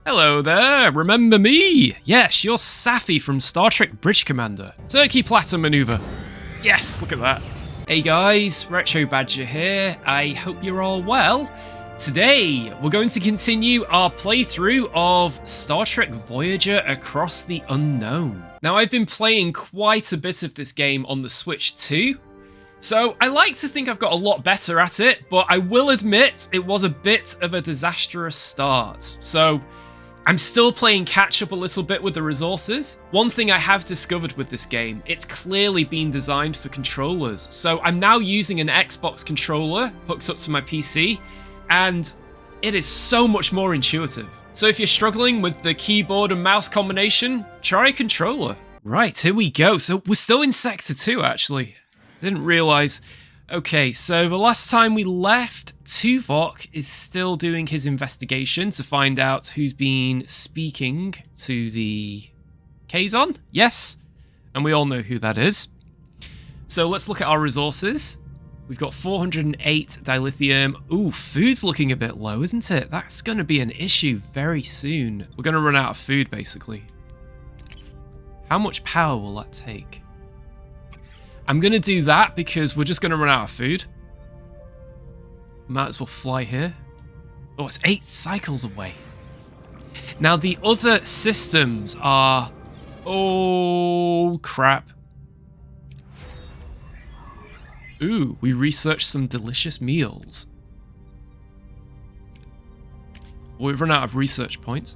Hello there, remember me? Yes, you're Safi from Star Trek Bridge Commander. Turkey platter maneuver. Yes, look at that. Hey guys, Retro Badger here. I hope you're all well. Today, we're going to continue our playthrough of Star Trek Voyager Across the Unknown. Now, I've been playing quite a bit of this game on the Switch too, so I like to think I've got a lot better at it, but I will admit it was a bit of a disastrous start. So I'm still playing catch up a little bit with the resources. One thing I have discovered with this game, it's clearly been designed for controllers. So I'm now using an Xbox controller hooked up to my PC, and it is so much more intuitive. So if you're struggling with the keyboard and mouse combination, try a controller. Right, here we go. So we're still in Sector 2, actually. I didn't realize. Okay, so the last time we left, Tuvok is still doing his investigation to find out who's been speaking to the Kazon. Yes, and we all know who that is. So let's look at our resources. We've got 408 dilithium. Ooh, food's looking a bit low, isn't it? That's going to be an issue very soon. We're going to run out of food, basically. How much power will that take? I'm going to do that because we're just going to run out of food. Might as well fly here. Oh, it's 8 cycles away. Now, the other systems are... Oh, crap. Ooh, we researched some delicious meals. We've run out of research points.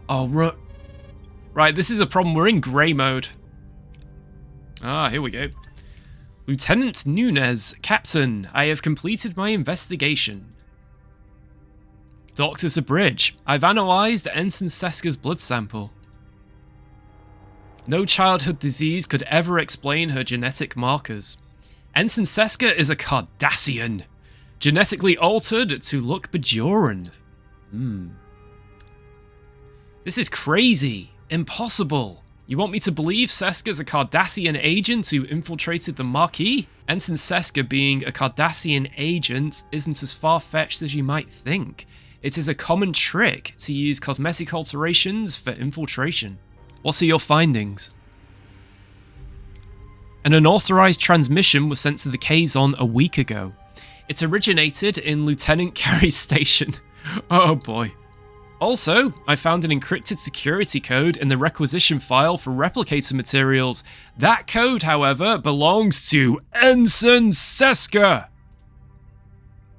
Oh, right, this is a problem. We're in grey mode. Ah, here we go. Lieutenant Nunez, Captain, I have completed my investigation. Doctor to Bridge, I've analysed Ensign Seska's blood sample. No childhood disease could ever explain her genetic markers. Ensign Seska is a Cardassian, genetically altered to look Bajoran. This is crazy. Impossible. You want me to believe Seska's a Cardassian agent who infiltrated the Marquis? Ensign Seska being a Cardassian agent isn't as far-fetched as you might think. It is a common trick to use cosmetic alterations for infiltration. What are your findings? An unauthorized transmission was sent to the Kazon a week ago. It originated in Lieutenant Carey's station. Oh boy. Also, I found an encrypted security code in the requisition file for replicator materials. That code, however, belongs to Ensign Seska.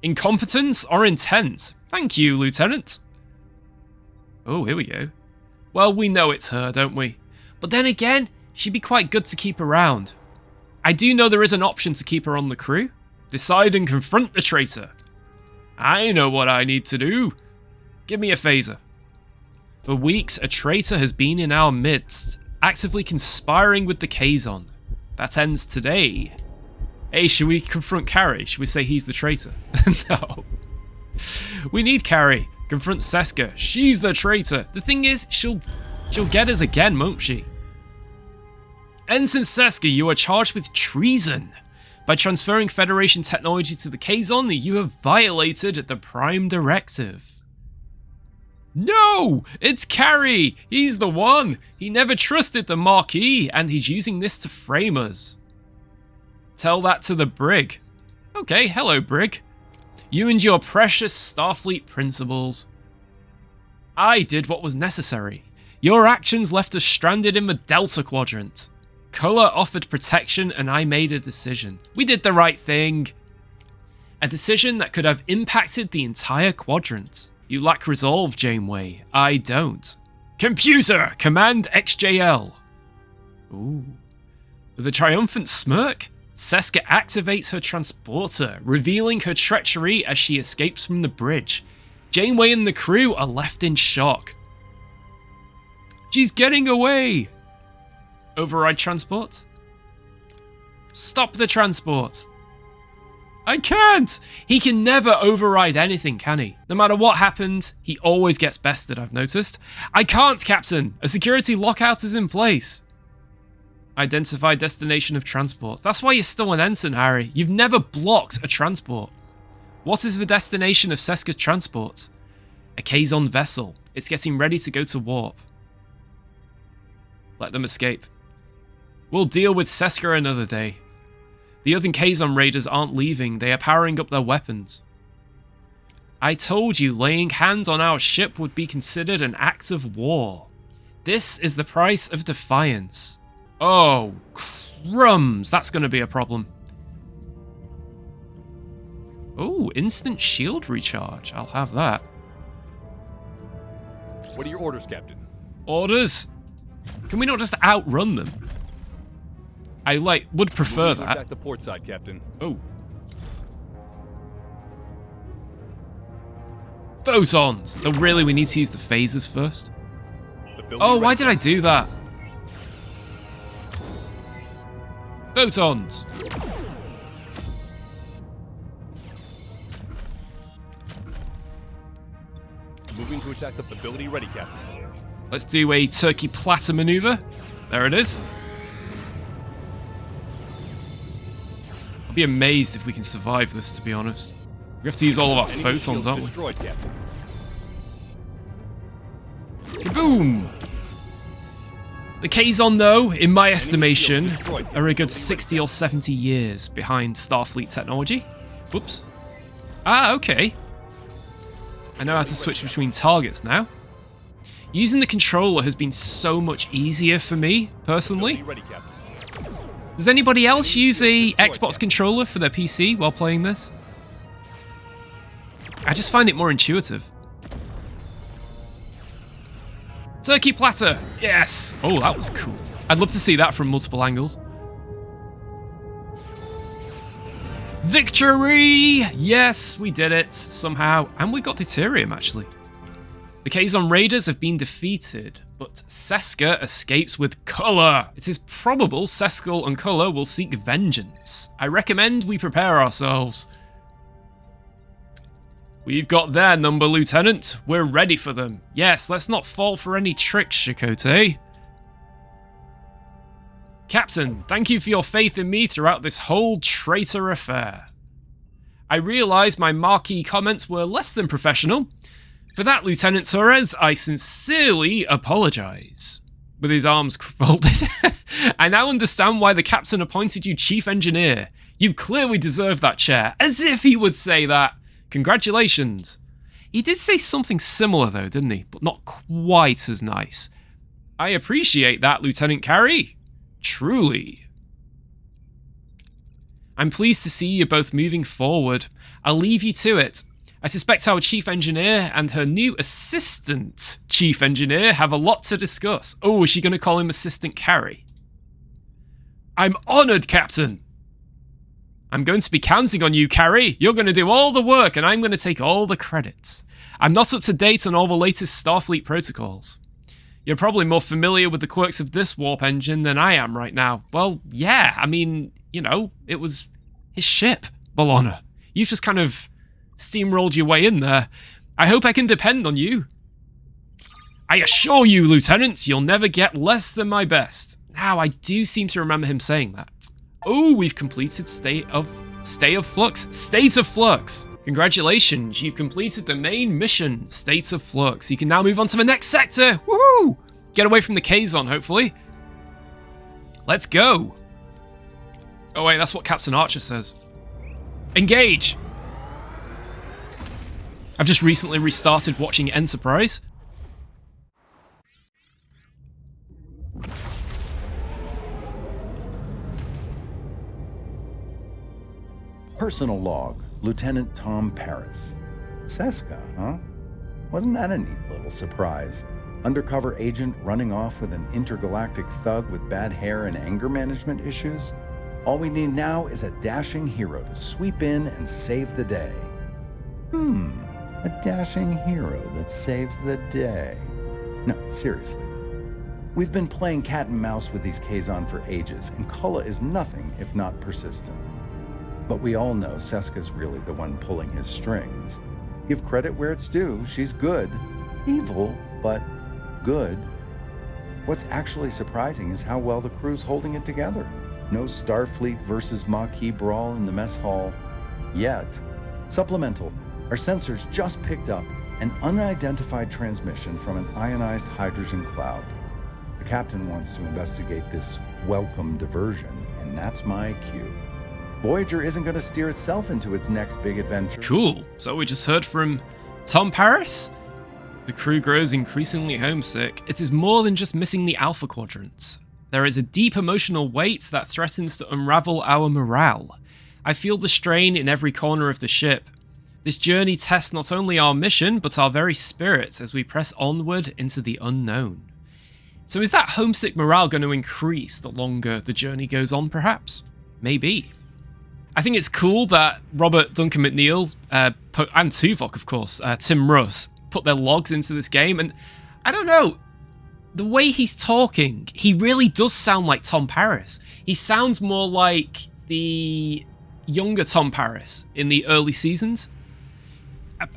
Incompetence or intent? Thank you, Lieutenant. Oh, here we go. Well, we know it's her, don't we? But then again, she'd be quite good to keep around. I do know there is an option to keep her on the crew. Decide and confront the traitor. I know what I need to do. Give me a phaser. For weeks, a traitor has been in our midst, actively conspiring with the Kazon. That ends today. Hey, should we confront Carey? Should we say he's the traitor? No. We need Carey. Confront Seska. She's the traitor. The thing is, she'll get us again, won't she? Ensign Seska, you are charged with treason. By transferring Federation technology to the Kazon, you have violated the Prime Directive. No! It's Carey! He's the one! He never trusted the Marquis, and he's using this to frame us. Tell that to the Brig. Okay, hello, Brig. You and your precious Starfleet principles. I did what was necessary. Your actions left us stranded in the Delta Quadrant. Color offered protection and I made a decision. We did the right thing. A decision that could have impacted the entire quadrant. You lack resolve, Janeway. I don't. Computer, command XJL. Ooh. With a triumphant smirk, Seska activates her transporter, revealing her treachery as she escapes from the bridge. Janeway and the crew are left in shock. She's getting away! Override transport? Stop the transport! I can't! He can never override anything, can he? No matter what happens, he always gets bested, I've noticed. I can't, Captain! A security lockout is in place. Identify destination of transport. That's why you're still an ensign, Harry. You've never blocked a transport. What is the destination of Seska's transport? A kazon vessel. It's getting ready to go to warp. Let them escape. We'll deal with Seska another day. The other kazon raiders aren't leaving. They are powering up their weapons. I told you laying hands on our ship would be considered an act of war. This is the price of defiance. Oh, crumbs. That's going to be a problem. Oh, instant shield recharge. I'll have that. What are your orders, Captain? Orders? Can we not just outrun them? I, would prefer that. Attack the port side, Captain. Oh. Photons! Though really, we need to use the phasers first. Oh, why did I do that? Photons! Moving to attack the ability ready, Captain. Let's do a turkey platter maneuver. There it is. I'll be amazed if we can survive this, to be honest. We have to use all of our photons, aren't we? Destroyed, Captain. Kaboom! The kazon, though, in my estimation, are a good 60 or 70 years behind Starfleet technology. Whoops. Ah, okay. I know how to switch between targets now. Using the controller has been so much easier for me, personally. Does anybody else use a Xbox controller for their PC while playing this? I just find it more intuitive. Turkey platter! Yes! Oh, that was cool. I'd love to see that from multiple angles. Victory! Yes, we did it, somehow. And we got deuterium, actually. The Kazon Raiders have been defeated, but Seska escapes with colour. It is probable Seskal and Colour will seek vengeance. I recommend we prepare ourselves. We've got their number, Lieutenant. We're ready for them. Yes, let's not fall for any tricks, Chakotay. Captain, thank you for your faith in me throughout this whole traitor affair. I realise my marquee comments were less than professional. For that, Lieutenant Torres, I sincerely apologise. With his arms folded. I now understand why the captain appointed you chief engineer. You clearly deserve that chair. As if he would say that. Congratulations. He did say something similar though, didn't he? But not quite as nice. I appreciate that, Lieutenant Carey. Truly. I'm pleased to see you both moving forward. I'll leave you to it. I suspect our chief engineer and her new assistant chief engineer have a lot to discuss. Oh, is she going to call him Assistant Carey? I'm honoured, Captain. I'm going to be counting on you, Carey. You're going to do all the work and I'm going to take all the credits. I'm not up to date on all the latest Starfleet protocols. You're probably more familiar with the quirks of this warp engine than I am right now. Well, yeah, I mean, you know, it was his ship, B'Elanna. You've just kind of steamrolled your way in there. I hope I can depend on you. I assure you, Lieutenant, you'll never get less than my best. Now, I do seem to remember him saying that. Oh, we've completed State of Flux. Congratulations, you've completed the main mission, State of Flux. You can now move on to the next sector. Woohoo! Get away from the Kazon, hopefully. Let's go. Oh wait, that's what Captain Archer says. Engage! I've just recently restarted watching Enterprise. Personal log, Lieutenant Tom Paris. Seska, huh? Wasn't that a neat little surprise? Undercover agent running off with an intergalactic thug with bad hair and anger management issues? All we need now is a dashing hero to sweep in and save the day. A dashing hero that saves the day. No, seriously. We've been playing cat and mouse with these Kazon for ages, and Kulla is nothing if not persistent. But we all know Seska's really the one pulling his strings. Give credit where it's due, she's good. Evil, but good. What's actually surprising is how well the crew's holding it together. No Starfleet versus Maquis brawl in the mess hall. Yet. Supplemental. Our sensors just picked up An unidentified transmission from an ionized hydrogen cloud. The captain wants to investigate this welcome diversion, and that's my cue. Voyager isn't going to steer itself into its next big adventure. Cool. So we just heard from Tom Paris. The crew grows increasingly homesick. It is more than just missing the Alpha Quadrants. There is a deep emotional weight that threatens to unravel our morale. I feel the strain in every corner of the ship. This journey tests not only our mission, but our very spirits as we press onward into the unknown. So is that homesick morale going to increase the longer the journey goes on, perhaps? Maybe. I think it's cool that Robert Duncan McNeil, and Tuvok, of course, Tim Russ, put their logs into this game, and I don't know, the way he's talking, he really does sound like Tom Paris. He sounds more like the younger Tom Paris in the early seasons.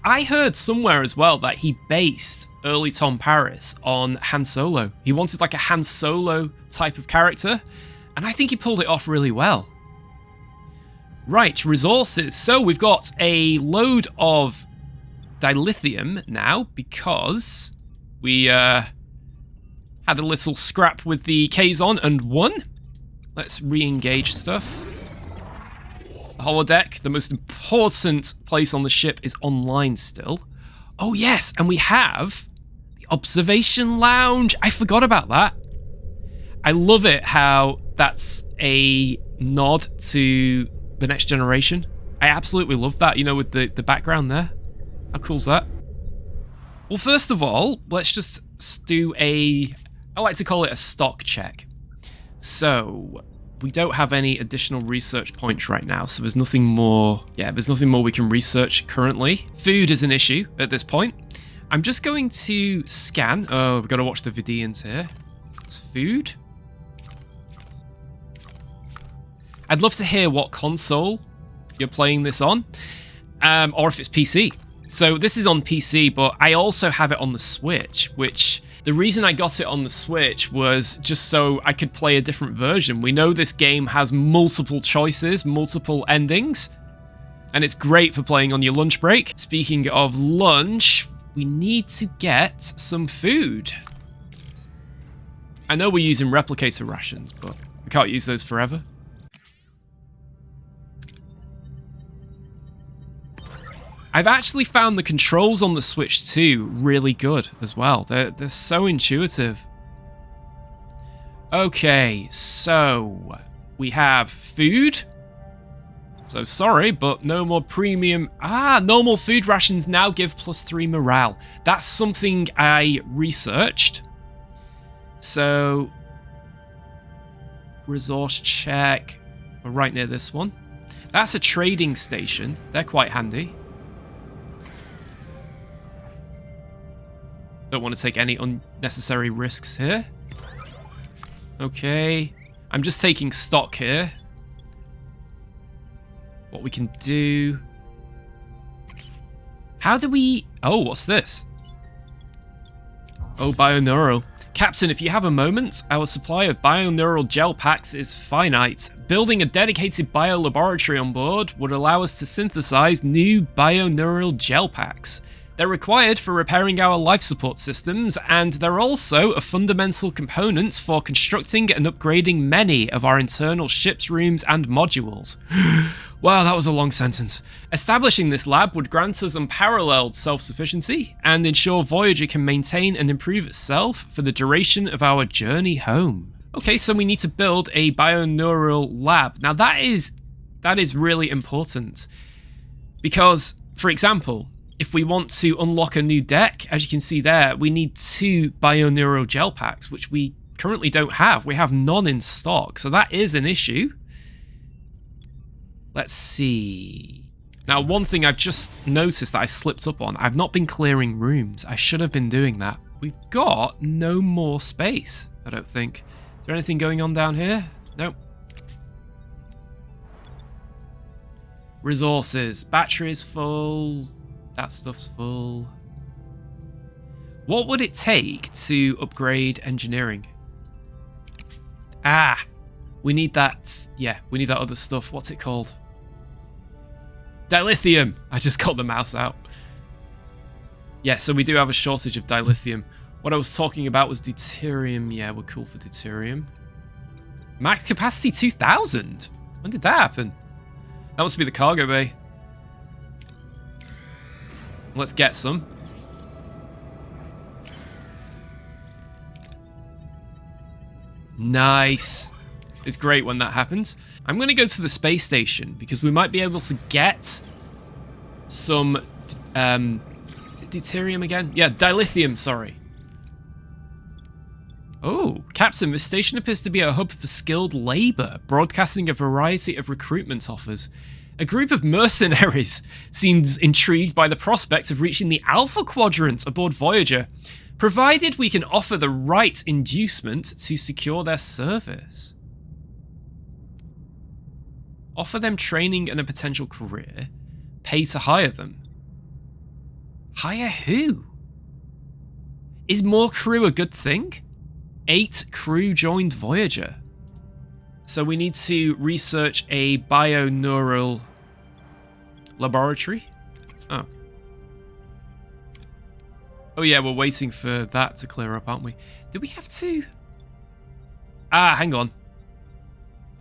I heard somewhere as well that he based early Tom Paris on Han Solo. He wanted like a Han Solo type of character, and I think he pulled it off really well. Right, resources. So we've got a load of dilithium now because we had a little scrap with the kazon and won. Let's re-engage stuff. The holodeck, the most important place on the ship, is online still. Oh yes, and we have the observation lounge. I forgot about that. I love it how that's a nod to the Next Generation. I absolutely love that, you know, with the background there. How cool's that? Well, first of all, let's just do I like to call it a stock check. So we don't have any additional research points right now, so there's nothing more. Yeah, there's nothing more we can research currently. Food is an issue at this point. I'm just going to scan. Oh, we've got to watch the Vidians here. It's food. I'd love to hear what console you're playing this on, or if it's PC. So this is on PC, but I also have it on the Switch, which the reason I got it on the Switch was just so I could play a different version. We know this game has multiple choices, multiple endings, and it's great for playing on your lunch break. Speaking of lunch, we need to get some food. I know we're using replicator rations, but we can't use those forever. I've actually found the controls on the Switch 2 really good as well. They're so intuitive. Okay, so we have food. So sorry, but no more premium. Normal food rations now give +3 morale. That's something I researched. So, resource check. We're right near this one. That's a trading station. They're quite handy. Don't want to take any unnecessary risks here. Okay. I'm just taking stock here. What we can do. How do we... Oh, what's this? Oh, bioneural. Captain, if you have a moment, our supply of bioneural gel packs is finite. Building a dedicated biolaboratory on board would allow us to synthesize new bioneural gel packs. They're required for repairing our life support systems, and they're also a fundamental component for constructing and upgrading many of our internal ship's rooms and modules. Wow, that was a long sentence. Establishing this lab would grant us unparalleled self-sufficiency and ensure Voyager can maintain and improve itself for the duration of our journey home. Okay, so we need to build a bioneural lab. Now that is really important because, for example, if we want to unlock a new deck, as you can see there, we need 2 bioneural gel packs, which we currently don't have. We have none in stock, so that is an issue. Let's see. Now, one thing I've just noticed that I slipped up on, I've not been clearing rooms. I should have been doing that. We've got no more space, I don't think. Is there anything going on down here? Nope. Resources. Battery's full. That stuff's full. What would it take to upgrade engineering? We need that. Yeah, we need that other stuff. What's it called? Dilithium. I just got the mouse out. Yeah, so we do have a shortage of dilithium. What I was talking about was deuterium. Yeah, we're cool for deuterium. Max capacity 2,000? When did that happen? That must be the cargo bay. Let's get some. Nice. It's great when that happens. I'm going to go to the space station because we might be able to get some... is it deuterium again? Yeah, dilithium, sorry. Oh, Captain, this station appears to be a hub for skilled labor, broadcasting a variety of recruitment offers. A group of mercenaries seems intrigued by the prospect of reaching the Alpha Quadrant aboard Voyager, provided we can offer the right inducement to secure their service. Offer them training and a potential career. Pay to hire them. Hire who? Is more crew a good thing? 8 crew joined Voyager. So we need to research a bioneural laboratory. Oh. Oh yeah, we're waiting for that to clear up, aren't we? Do we have to? Ah, hang on.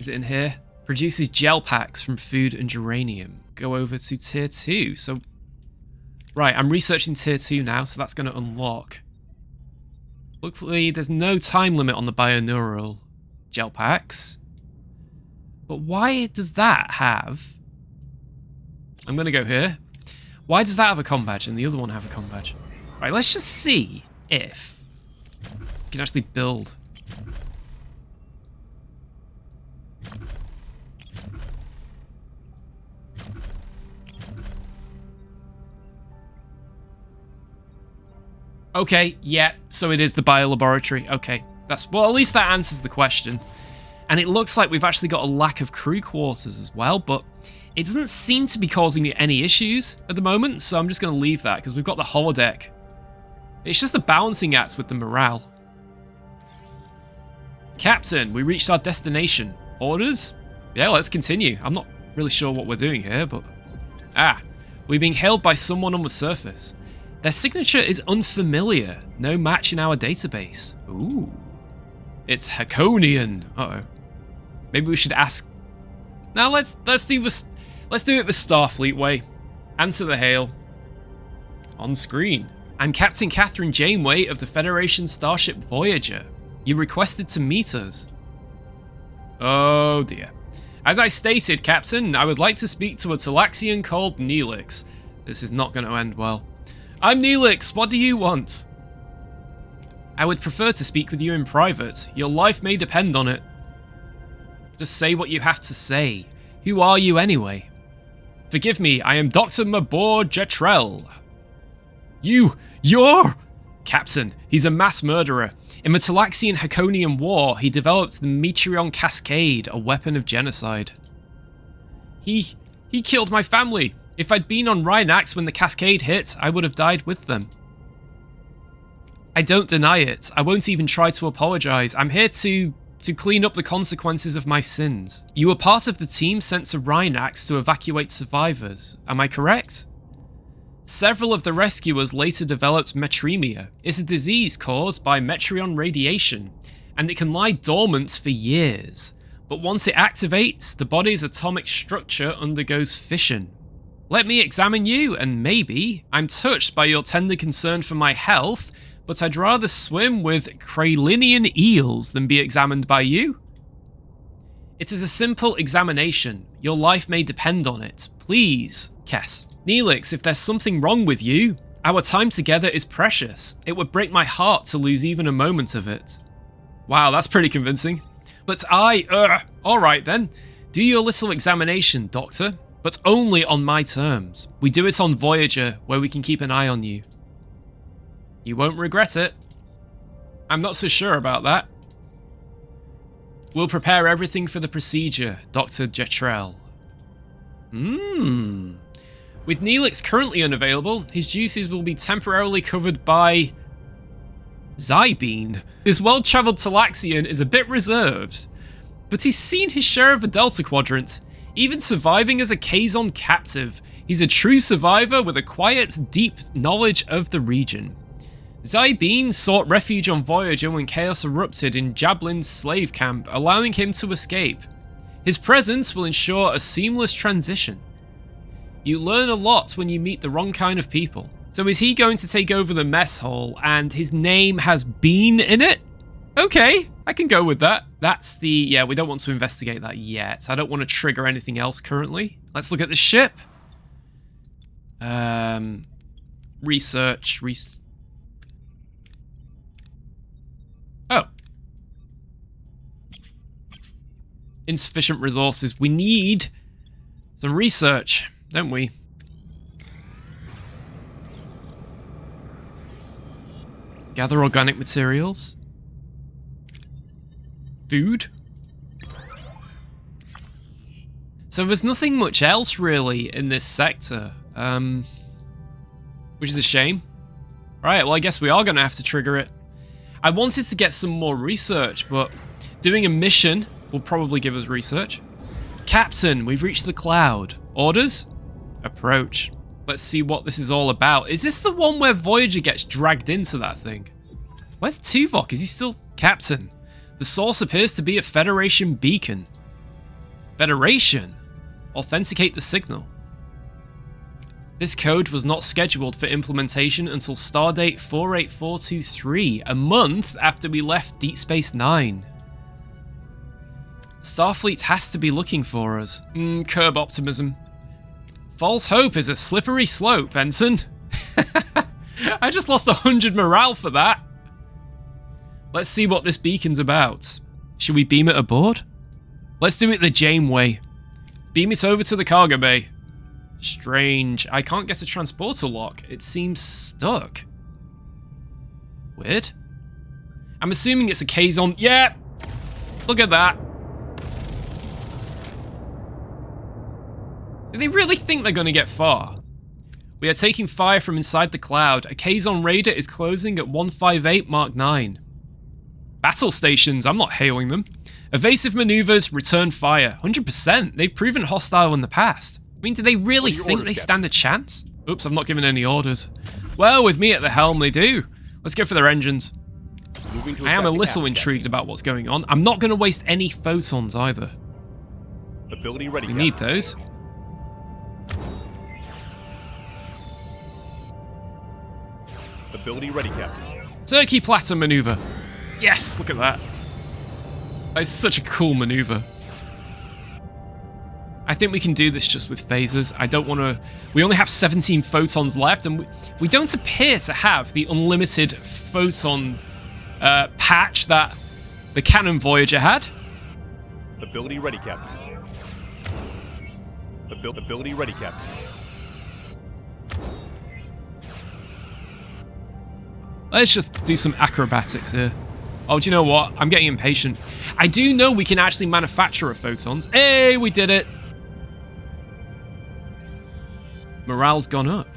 Is it in here? Produces gel packs from food and geranium. Go over to tier 2. So, right, I'm researching tier 2 now, so that's going to unlock. Looks like there's no time limit on the bioneural gel packs. But why does that have... I'm going to go here. Why does that have a comm badge and the other one have a comm badge? Right, let's just see if we can actually build. Okay, yeah, so it is the biolaboratory. Okay, that's... well, at least that answers the question. And it looks like we've actually got a lack of crew quarters as well, but it doesn't seem to be causing me any issues at the moment, so I'm just going to leave that, because we've got the holodeck. It's just a balancing act with the morale. Captain, we reached our destination. Orders? Yeah, let's continue. I'm not really sure what we're doing here, but... ah, we're being hailed by someone on the surface. Their signature is unfamiliar. No match in our database. Ooh. It's Haconian. Uh-oh. Maybe we should ask... now let's do this. Let's do it the Starfleet way. Answer the hail. On screen. I'm Captain Catherine Janeway of the Federation starship Voyager. You requested to meet us. Oh dear. As I stated, Captain, I would like to speak to a Talaxian called Neelix. This is not going to end well. I'm Neelix, what do you want? I would prefer to speak with you in private. Your life may depend on it. Just say what you have to say. Who are you anyway? Forgive me, I am Dr. Mabor Jetrel. You're... Captain, he's a mass murderer. In the Talaxian Haconian War, he developed the Metreon Cascade, a weapon of genocide. He killed my family. If I'd been on Rhinax when the Cascade hit, I would have died with them. I don't deny it. I won't even try to apologize. I'm here to clean up the consequences of my sins. You were part of the team sent to Rhinax to evacuate survivors. Am I correct? Several of the rescuers later developed metremia. It's a disease caused by Metreon radiation, and it can lie dormant for years. But once it activates, the body's atomic structure undergoes fission. Let me examine you, and maybe I'm touched by your tender concern for my health, but I'd rather swim with Kralinian eels than be examined by you. It is a simple examination. Your life may depend on it. Please, Kess. Neelix, if there's something wrong with you, our time together is precious. It would break my heart to lose even a moment of it. Wow, that's pretty convincing. But alright then. Do your little examination, Doctor. But only on my terms. We do it on Voyager, where we can keep an eye on you. You won't regret it. I'm not so sure about that. We'll prepare everything for the procedure, Dr. Jetrel. With Neelix currently unavailable, his duties will be temporarily covered by... Zybene. This well-travelled Talaxian is a bit reserved, but he's seen his share of the Delta Quadrant. Even surviving as a kazon captive, He's a true survivor with a quiet, deep knowledge of the region. Zybeen sought refuge on Voyager when chaos erupted in Jablin's slave camp, allowing him to escape. His presence will ensure a seamless transition. You learn a lot when you meet the wrong kind of people. So is he going to take over the mess hall and his name has Bean in it? Okay, I can go with that. That's the... yeah, we don't want to investigate that yet. I don't want to trigger anything else currently. Let's look at the ship. Research. Oh. Insufficient resources. We need some research, don't we? Gather organic materials. Food. So there's nothing much else really in this sector, which is a shame. Right, well I guess we are going to have to trigger it. I wanted to get some more research, but doing a mission will probably give us research. Captain, we've reached the cloud. Orders? Approach. Let's see what this is all about. Is this the one where Voyager gets dragged into that thing? Where's Tuvok? Is he still... Captain, the source appears to be a Federation beacon. Federation? Authenticate the signal. This code was not scheduled for implementation until stardate 48423, a month after we left Deep Space Nine. Starfleet has to be looking for us. Curb optimism. False hope is a slippery slope, Ensign. I just lost 100 morale for that. Let's see what this beacon's about. Should we beam it aboard? Let's do it the Janeway. Beam it over to the cargo bay. Strange. I can't get a transporter lock. It seems stuck. Weird. I'm assuming it's a kazon. Yeah! Look at that. Do they really think they're going to get far? We are taking fire from inside the cloud. A kazon raider is closing at 158 Mark 9. Battle stations. I'm not hailing them. Evasive maneuvers, return fire. 100%. They've proven hostile in the past. I mean, do they really think they stand a chance? Oops, I've not given any orders. Well, with me at the helm, they do. Let's go for their engines. I am a little intrigued about what's going on. I'm not going to waste any photons either. Ability ready. We need those. Ability ready, Captain. Turkey platter maneuver. Yes, look at that. That's such a cool maneuver. I think we can do this just with phasers. I don't want to... We only have 17 photons left, and we don't appear to have the unlimited photon patch that the Canon Voyager had. Ability ready, Captain. Ability ready, Captain. Let's just do some acrobatics here. Oh, do you know what? I'm getting impatient. I do know we can actually manufacture a photons. Hey, we did it. Morale's gone up.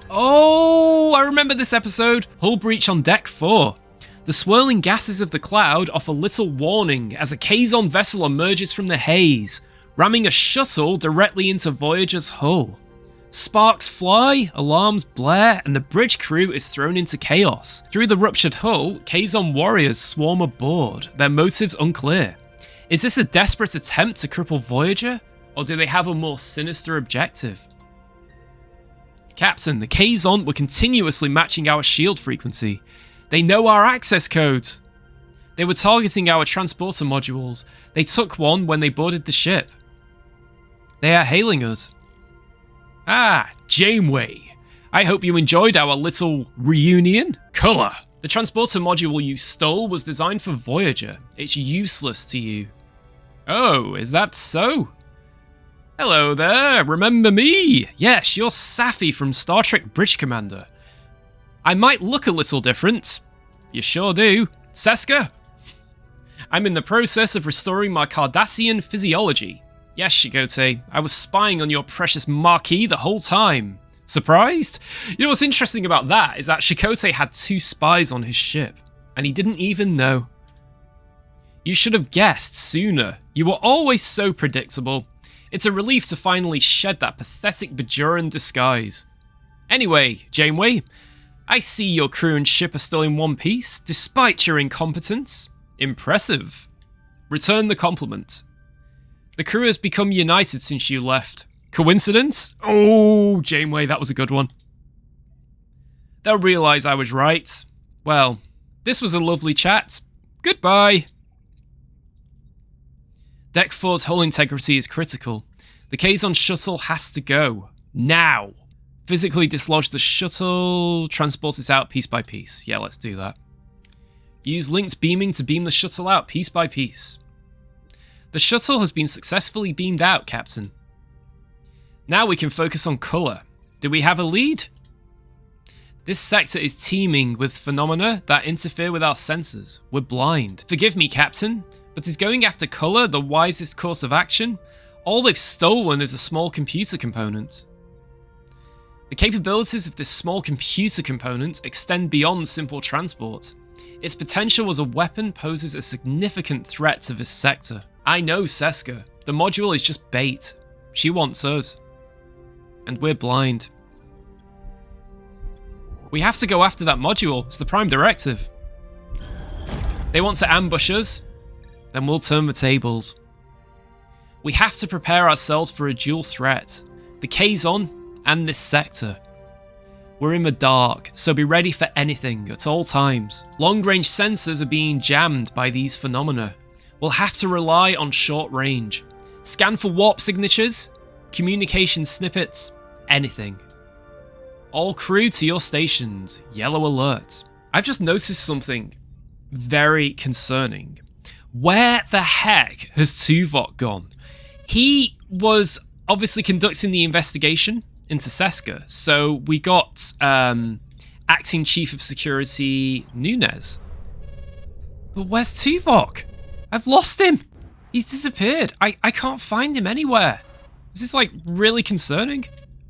Oh, I remember this episode. Hull breach on deck 4. The swirling gases of the cloud offer little warning as a kazon vessel emerges from the haze, ramming a shuttle directly into Voyager's hull. Sparks fly, alarms blare, and the bridge crew is thrown into chaos. Through the ruptured hull, kazon warriors swarm aboard, their motives unclear. Is this a desperate attempt to cripple Voyager, or do they have a more sinister objective? Captain, the kazon were continuously matching our shield frequency. They know our access codes. They were targeting our transporter modules. They took one when they boarded the ship. They are hailing us. Ah, Janeway. I hope you enjoyed our little reunion. Color. The transporter module you stole was designed for Voyager. It's useless to you. Oh, is that so? Hello there, remember me? Yes, you're Safi from Star Trek Bridge Commander. I might look a little different. You sure do. Seska? I'm in the process of restoring my Cardassian physiology. Yes, Chakotay, I was spying on your precious Marquis the whole time. Surprised? You know what's interesting about that is that Chakotay had 2 spies on his ship, and he didn't even know. You should have guessed sooner. You were always so predictable. It's a relief to finally shed that pathetic Bajoran disguise. Anyway, Janeway, I see your crew and ship are still in one piece, despite your incompetence. Impressive. Return the compliment. The crew has become united since you left. Coincidence? Oh, Janeway, that was a good one. They'll realise I was right. Well, this was a lovely chat. Goodbye. Deck 4's hull integrity is critical. The kazon shuttle has to go. Now. Physically dislodge the shuttle, transport it out piece by piece. Yeah, let's do that. Use linked beaming to beam the shuttle out piece by piece. The shuttle has been successfully beamed out, Captain. Now we can focus on colour. Do we have a lead? This sector is teeming with phenomena that interfere with our senses. We're blind. Forgive me, Captain, but is going after colour the wisest course of action? All they've stolen is a small computer component. The capabilities of this small computer component extend beyond simple transport. Its potential as a weapon poses a significant threat to this sector. I know Seska. The module is just bait. She wants us. And we're blind. We have to go after that module. It's the prime directive. They want to ambush us. Then we'll turn the tables. We have to prepare ourselves for a dual threat. The kazon and this sector. We're in the dark, so be ready for anything at all times. Long-range sensors are being jammed by these phenomena. We'll have to rely on short range. Scan for warp signatures, communication snippets, anything. All crew to your stations. Yellow alert. I've just noticed something very concerning. Where the heck has Tuvok gone? He was obviously conducting the investigation into Seska, so we got Acting Chief of Security Nunez. But where's Tuvok? I've lost him. He's disappeared. I can't find him anywhere. Is this like really concerning?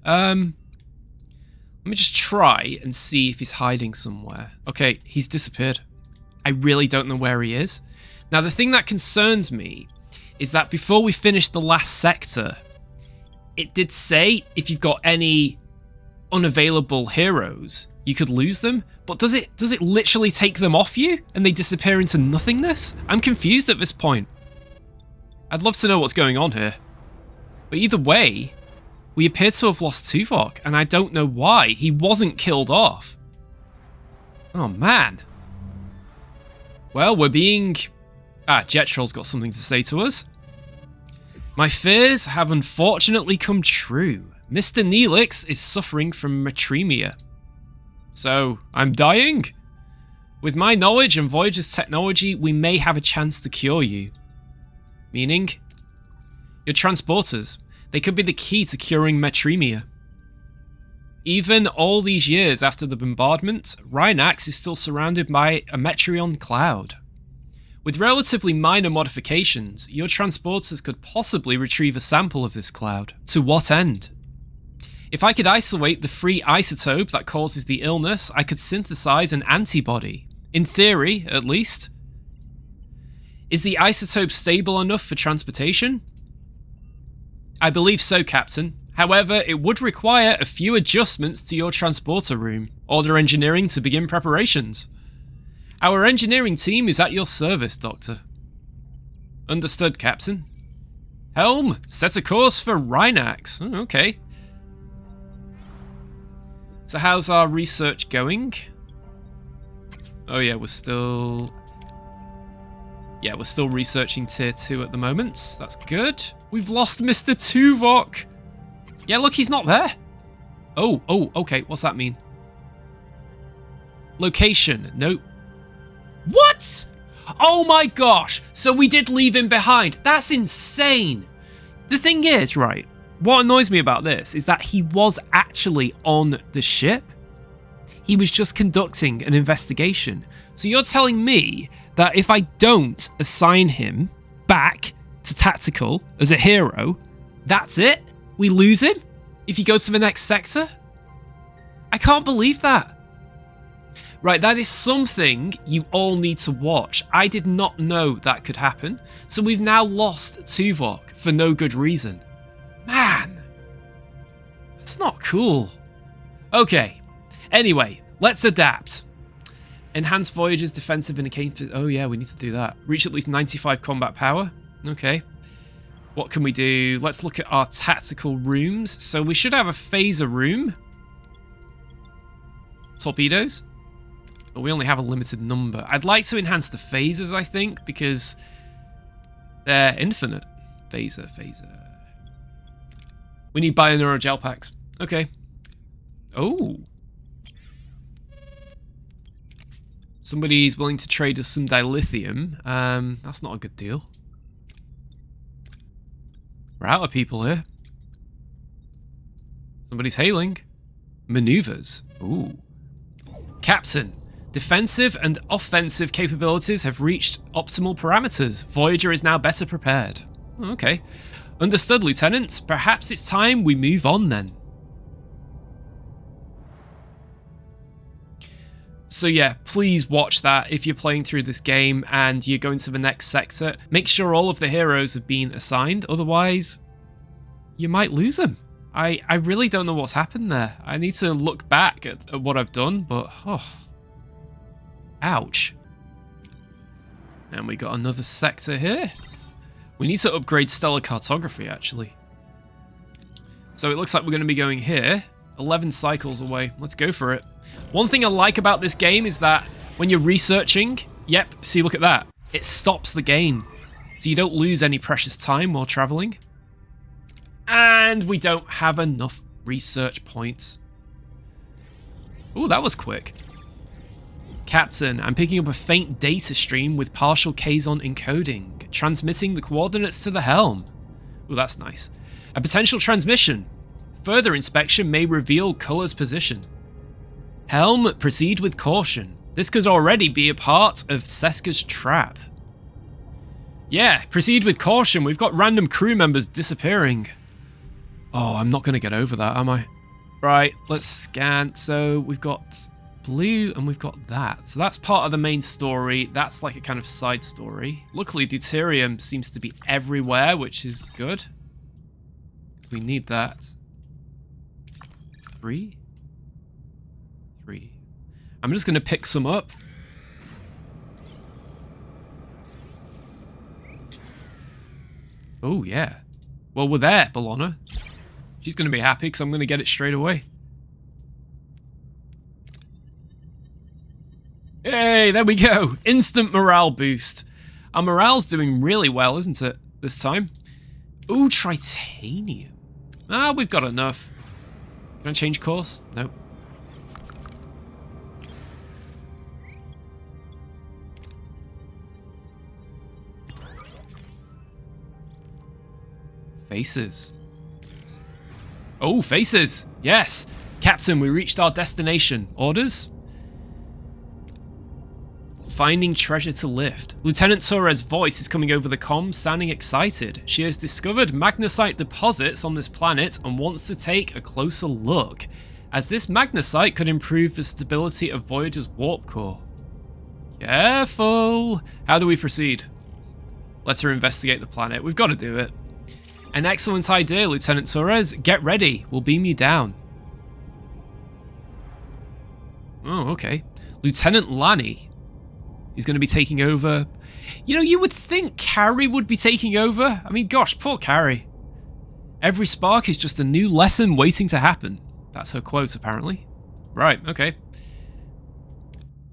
Let me just try and see if he's hiding somewhere. Okay, he's disappeared. I really don't know where he is. Now the thing that concerns me is that before we finished the last sector, it did say if you've got any unavailable heroes, you could lose them. But does it literally take them off you and they disappear into nothingness? I'm confused at this point. I'd love to know what's going on here. But either way, we appear to have lost Tuvok, and I don't know why. He wasn't killed off. Oh man. Well, we're being... Jetrel's got something to say to us. My fears have unfortunately come true. Mr. Neelix is suffering from matremia. So, I'm dying? With my knowledge and Voyager's technology, we may have a chance to cure you. Meaning? Your transporters. They could be the key to curing matremia. Even all these years after the bombardment, Rhinax is still surrounded by a Metreon cloud. With relatively minor modifications, your transporters could possibly retrieve a sample of this cloud. To what end? If I could isolate the free isotope that causes the illness, I could synthesize an antibody. In theory, at least. Is the isotope stable enough for transportation? I believe so, Captain. However, it would require a few adjustments to your transporter room. Order engineering to begin preparations. Our engineering team is at your service, Doctor. Understood, Captain. Helm, set a course for Rhinax. Oh, okay. So how's our research going? Oh yeah, we're still researching tier 2 at the moment. That's good. We've lost Mr. Tuvok. Yeah, look, he's not there. Oh, okay. What's that mean? Location. Nope. What? Oh my gosh. So we did leave him behind. That's insane. The thing is, right, what annoys me about this is that he was actually on the ship. He was just conducting an investigation. So you're telling me that if I don't assign him back to tactical as a hero, that's it? We lose him if he goes to the next sector? I can't believe that. Right, that is something you all need to watch. I did not know that could happen. So we've now lost Tuvok for no good reason. Man, that's not cool. Okay, anyway, let's adapt. Enhance Voyager's defensive indicator. Oh yeah, we need to do that. Reach at least 95 combat power. Okay. What can we do? Let's look at our tactical rooms. So we should have a phaser room. Torpedoes. But we only have a limited number. I'd like to enhance the phasers, I think, because they're infinite. Phaser. We need bioneural gel packs. Okay. Oh. Somebody's willing to trade us some dilithium. That's not a good deal. We're out of people here. Somebody's hailing. Maneuvers. Ooh. Captain. Defensive and offensive capabilities have reached optimal parameters. Voyager is now better prepared. Okay. Understood, Lieutenant. Perhaps it's time we move on then. So yeah, please watch that if you're playing through this game and you're going to the next sector. Make sure all of the heroes have been assigned, otherwise you might lose them. I really don't know what's happened there. I need to look back at what I've done, but ouch. And we got another sector here. We need to upgrade stellar cartography actually. So it looks like we're going to be going here. 11 cycles away. Let's go for it. One thing I like about this game is that when you're researching, yep, see, look at that. It stops the game. So you don't lose any precious time while traveling. And we don't have enough research points. Ooh, that was quick. Captain, I'm picking up a faint data stream with partial kazon encoding, transmitting the coordinates to the helm. Ooh, that's nice. A potential transmission. Further inspection may reveal Culler's position. Helm, proceed with caution. This could already be a part of Seska's trap. Yeah, proceed with caution. We've got random crew members disappearing. Oh, I'm not going to get over that, am I? Right, let's scan. So we've got blue and we've got that. So that's part of the main story. That's like a kind of side story. Luckily, deuterium seems to be everywhere, which is good. We need that. 3. I'm just going to pick some up. Oh, yeah. Well, we're there, Bellona. She's going to be happy because I'm going to get it straight away. Hey, there we go. Instant morale boost. Our morale's doing really well, isn't it, this time? Ooh, tritanium. Ah, we've got enough. Can I change course? Nope. Faces. Oh, faces. Yes. Captain, we reached our destination. Orders? Finding treasure to lift. Lieutenant Torres' voice is coming over the comms, sounding excited. She has discovered magnesite deposits on this planet and wants to take a closer look, as this magnesite could improve the stability of Voyager's warp core. Careful! How do we proceed? Let her investigate the planet. We've got to do it. An excellent idea, Lieutenant Torres. Get ready. We'll beam you down. Oh, okay. Lieutenant Lanny is going to be taking over. You know, you would think Carrie would be taking over. I mean, gosh, poor Carrie. Every spark is just a new lesson waiting to happen. That's her quote, apparently. Right, okay.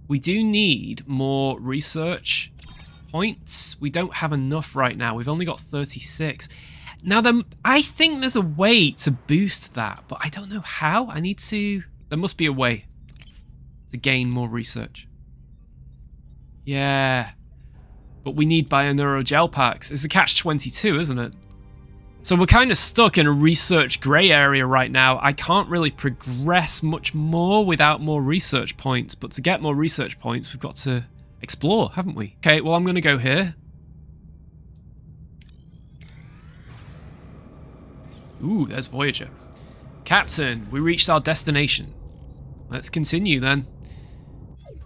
We do need more research points. We don't have enough right now. We've only got 36. Now, I think there's a way to boost that, but I don't know how. There must be a way to gain more research. Yeah, but we need bioneural gel packs. It's a catch-22, isn't it? So we're kind of stuck in a research grey area right now. I can't really progress much more without more research points, but to get more research points, we've got to explore, haven't we? Okay, well, I'm going to go here. Ooh, there's Voyager. Captain, we reached our destination. Let's continue then.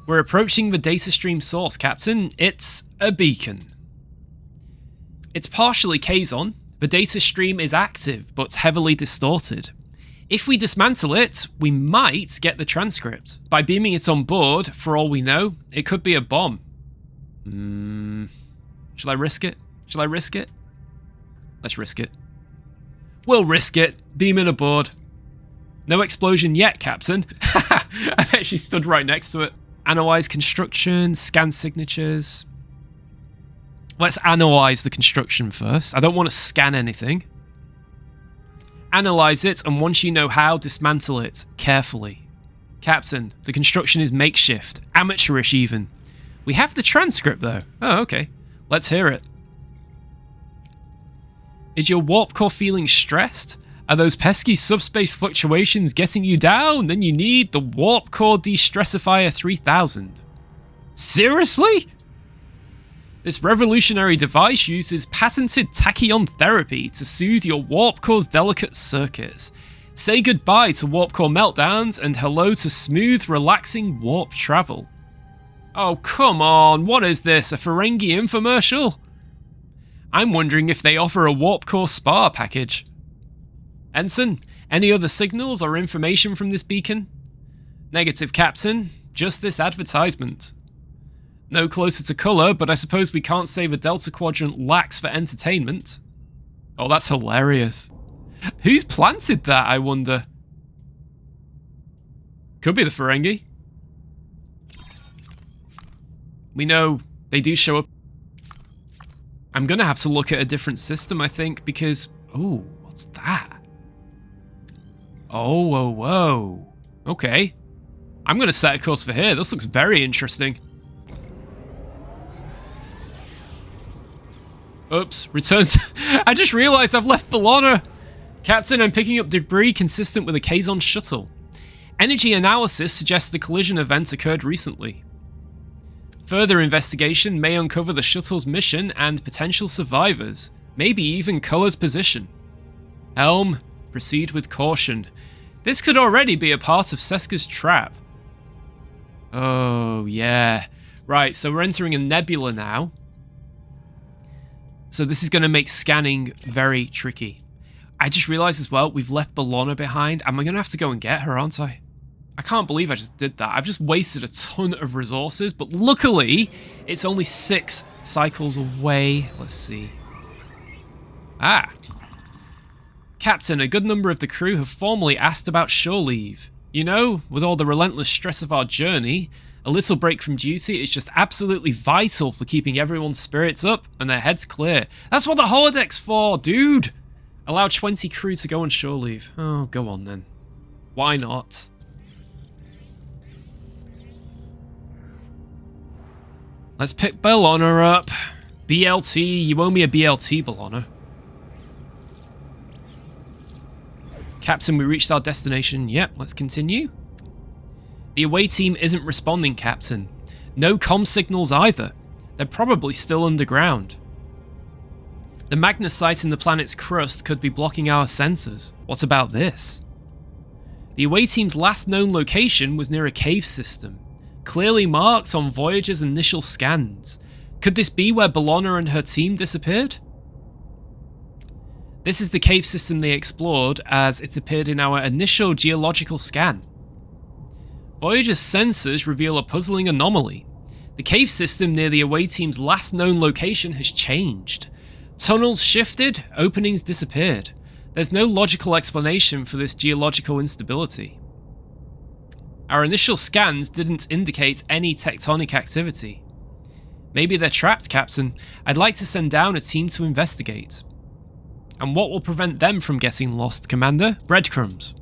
We're approaching the data stream source, Captain. It's a beacon. It's partially kazon, The data stream is active, but heavily distorted. If we dismantle it, we might get the transcript. By beaming it on board, for all we know, it could be a bomb. Shall I risk it? Shall I risk it? Let's risk it. We'll risk it. Beam it aboard. No explosion yet, Captain. I bet she stood right next to it. Analyze construction, scan signatures. Let's analyze the construction first. I don't want to scan anything. Analyze it, and once you know how, dismantle it carefully. Captain, the construction is makeshift, amateurish even. We have the transcript though. Oh, okay. Let's hear it. Is your warp core feeling stressed? Are those pesky subspace fluctuations getting you down? Then you need the warp core de-stressifier 3000. Seriously? This revolutionary device uses patented tachyon therapy to soothe your warp core's delicate circuits. Say goodbye to warp core meltdowns and hello to smooth, relaxing warp travel. Oh, come on, what is this, a Ferengi infomercial? I'm wondering if they offer a warp core spa package. Ensign, any other signals or information from this beacon? Negative, Captain, just this advertisement. No closer to colour, but I suppose we can't say the Delta Quadrant lacks for entertainment. Oh, that's hilarious. Who's planted that, I wonder? Could be the Ferengi. We know they do show up. I'm gonna have to look at a different system, I think, because... Oh, what's that? Oh, whoa, whoa. Okay. I'm gonna set a course for here. This looks very interesting. Oops, returns. I just realized I've left Bellona. Captain, I'm picking up debris consistent with a kazon shuttle. Energy analysis suggests the collision event occurred recently. Further investigation may uncover the shuttle's mission and potential survivors, maybe even Culler's position. Helm, proceed with caution. This could already be a part of Seska's trap. Oh, yeah. Right, so we're entering a nebula now. So this is going to make scanning very tricky. I just realized as well, we've left Bellona behind. Am I going to have to go and get her, aren't I? I can't believe I just did that. I've just wasted a ton of resources, but luckily, it's only 6 cycles away. Let's see. Ah. Captain, a good number of the crew have formally asked about shore leave. You know, with all the relentless stress of our journey, a little break from duty is just absolutely vital for keeping everyone's spirits up and their heads clear. That's what the holodeck's for, dude! Allow 20 crew to go on shore leave. Oh, go on then. Why not? Let's pick Bellona up. BLT, you owe me a BLT, Bellona. Captain, we reached our destination. Yep, let's continue. The away team isn't responding, Captain. No comm signals either. They're probably still underground. The magnesite in the planet's crust could be blocking our sensors. What about this? The away team's last known location was near a cave system, clearly marked on Voyager's initial scans. Could this be where Bellona and her team disappeared? This is the cave system they explored as it's appeared in our initial geological scan. Voyager's sensors reveal a puzzling anomaly. The cave system near the away team's last known location has changed. Tunnels shifted, openings disappeared. There's no logical explanation for this geological instability. Our initial scans didn't indicate any tectonic activity. Maybe they're trapped, Captain. I'd like to send down a team to investigate. And what will prevent them from getting lost, Commander? Breadcrumbs.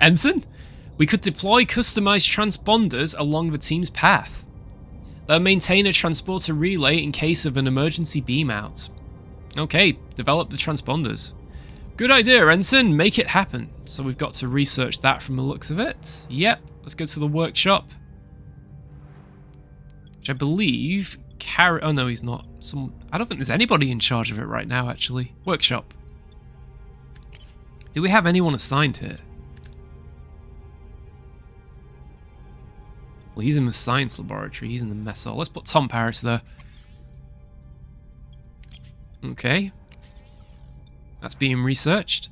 Ensign? We could deploy customized transponders along the team's path. They'll maintain a transporter relay in case of an emergency beam out. Okay, develop the transponders. Good idea, Ensign. Make it happen. So we've got to research that from the looks of it. Yep, let's go to the workshop. Which I believe... Oh no, he's not. I don't think there's anybody in charge of it right now, actually. Workshop. Do we have anyone assigned here? Well, he's in the science laboratory. He's in the mess hall. Let's put Tom Paris there. Okay. That's being researched.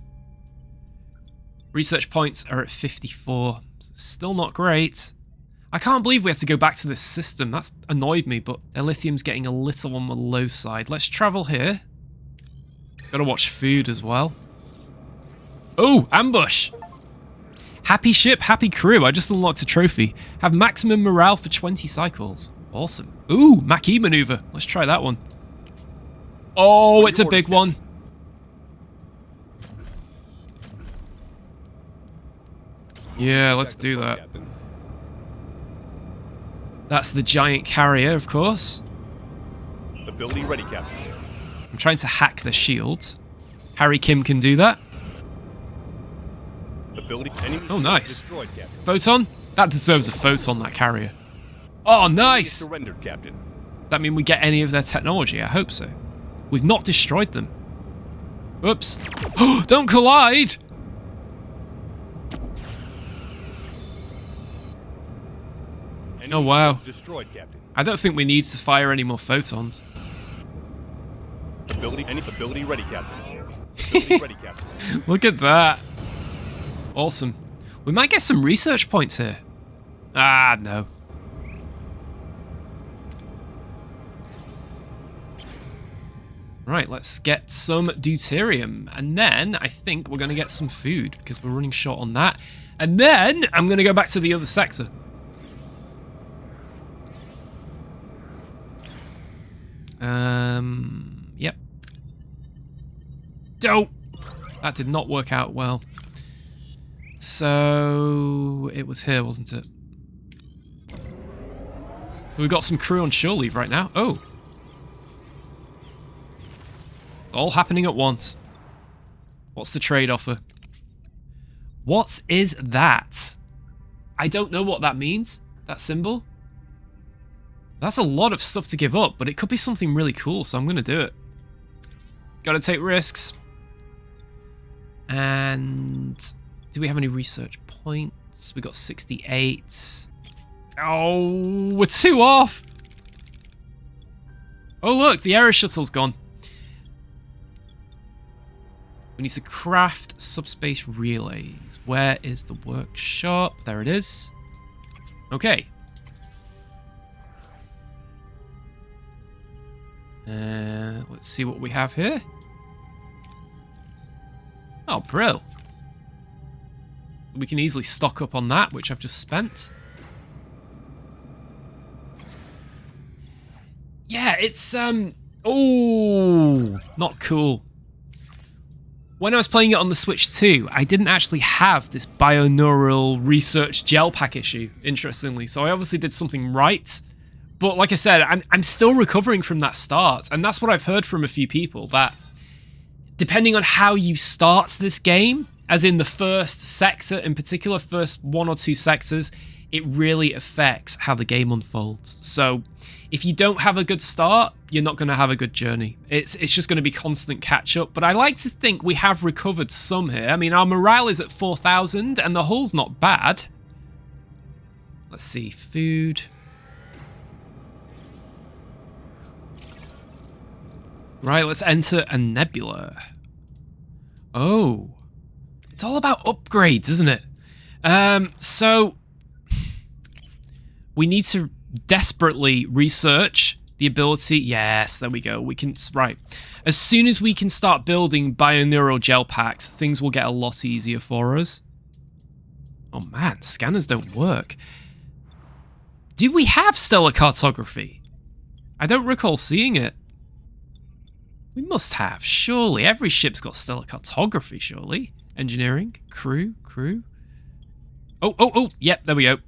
Research points are at 54. Still not great. I can't believe we have to go back to this system. That's annoyed me, but their lithium's getting a little on the low side. Let's travel here. Gotta watch food as well. Oh, ambush! Happy ship, happy crew. I just unlocked a trophy. Have maximum morale for 20 cycles. Awesome. Ooh, Mac-E maneuver. Let's try that one. Oh, it's a big one. Yeah, let's do that. That's the giant carrier, of course. Ability ready, Captain. I'm trying to hack the shield. Harry Kim can do that. Ability enemy Oh, nice. destroyed, Captain. Photon? That deserves a photon, that carrier. Oh, nice! Surrendered, Captain. Does that mean we get any of their technology? I hope so. We've not destroyed them. Oops. Don't collide! Enemy Oh, wow. shields destroyed, Captain. I don't think we need to fire any more photons. Ability ready, Captain. Ability ready, Captain. Look at that. Awesome. We might get some research points here. Ah, no. Right, let's get some deuterium. And then I think we're going to get some food because we're running short on that. And then I'm going to go back to the other sector. Yep. Dope. That did not work out well. So it was here, wasn't it? So we've got some crew on shore leave right now. Oh. It's all happening at once. What's the trade offer? What is that? I don't know what that means. That symbol. That's a lot of stuff to give up, but it could be something really cool, so I'm going to do it. Gotta take risks. And do we have any research points? We got 68. Oh, we're 2 off. Oh, look, the aero shuttle's gone. We need to craft subspace relays. Where is the workshop? There it is. Okay. Let's see what we have here. Oh, brill. We can easily stock up on that, which I've just spent. Yeah, it's, oh, not cool. When I was playing it on the Switch 2, I didn't actually have this bioneural research gel pack issue, interestingly. So I obviously did something right. But like I said, I'm still recovering from that start. And that's what I've heard from a few people, that depending on how you start this game, as in the first sector in particular, first 1 or 2 sectors, it really affects how the game unfolds. So if you don't have a good start, you're not going to have a good journey. It's just going to be constant catch up. But I like to think we have recovered some here. I mean, our morale is at 4,000 and the hull's not bad. Let's see, food. Right, let's enter a nebula. Oh. It's all about upgrades, isn't it? So we need to desperately research the ability. Yes, there we go. We can, right. As soon as we can start building bioneural gel packs, things will get a lot easier for us. Oh man, scanners don't work. Do we have stellar cartography? I don't recall seeing it. We must have, surely. Every ship's got stellar cartography, surely. Engineering, crew. Oh, yep, there we go.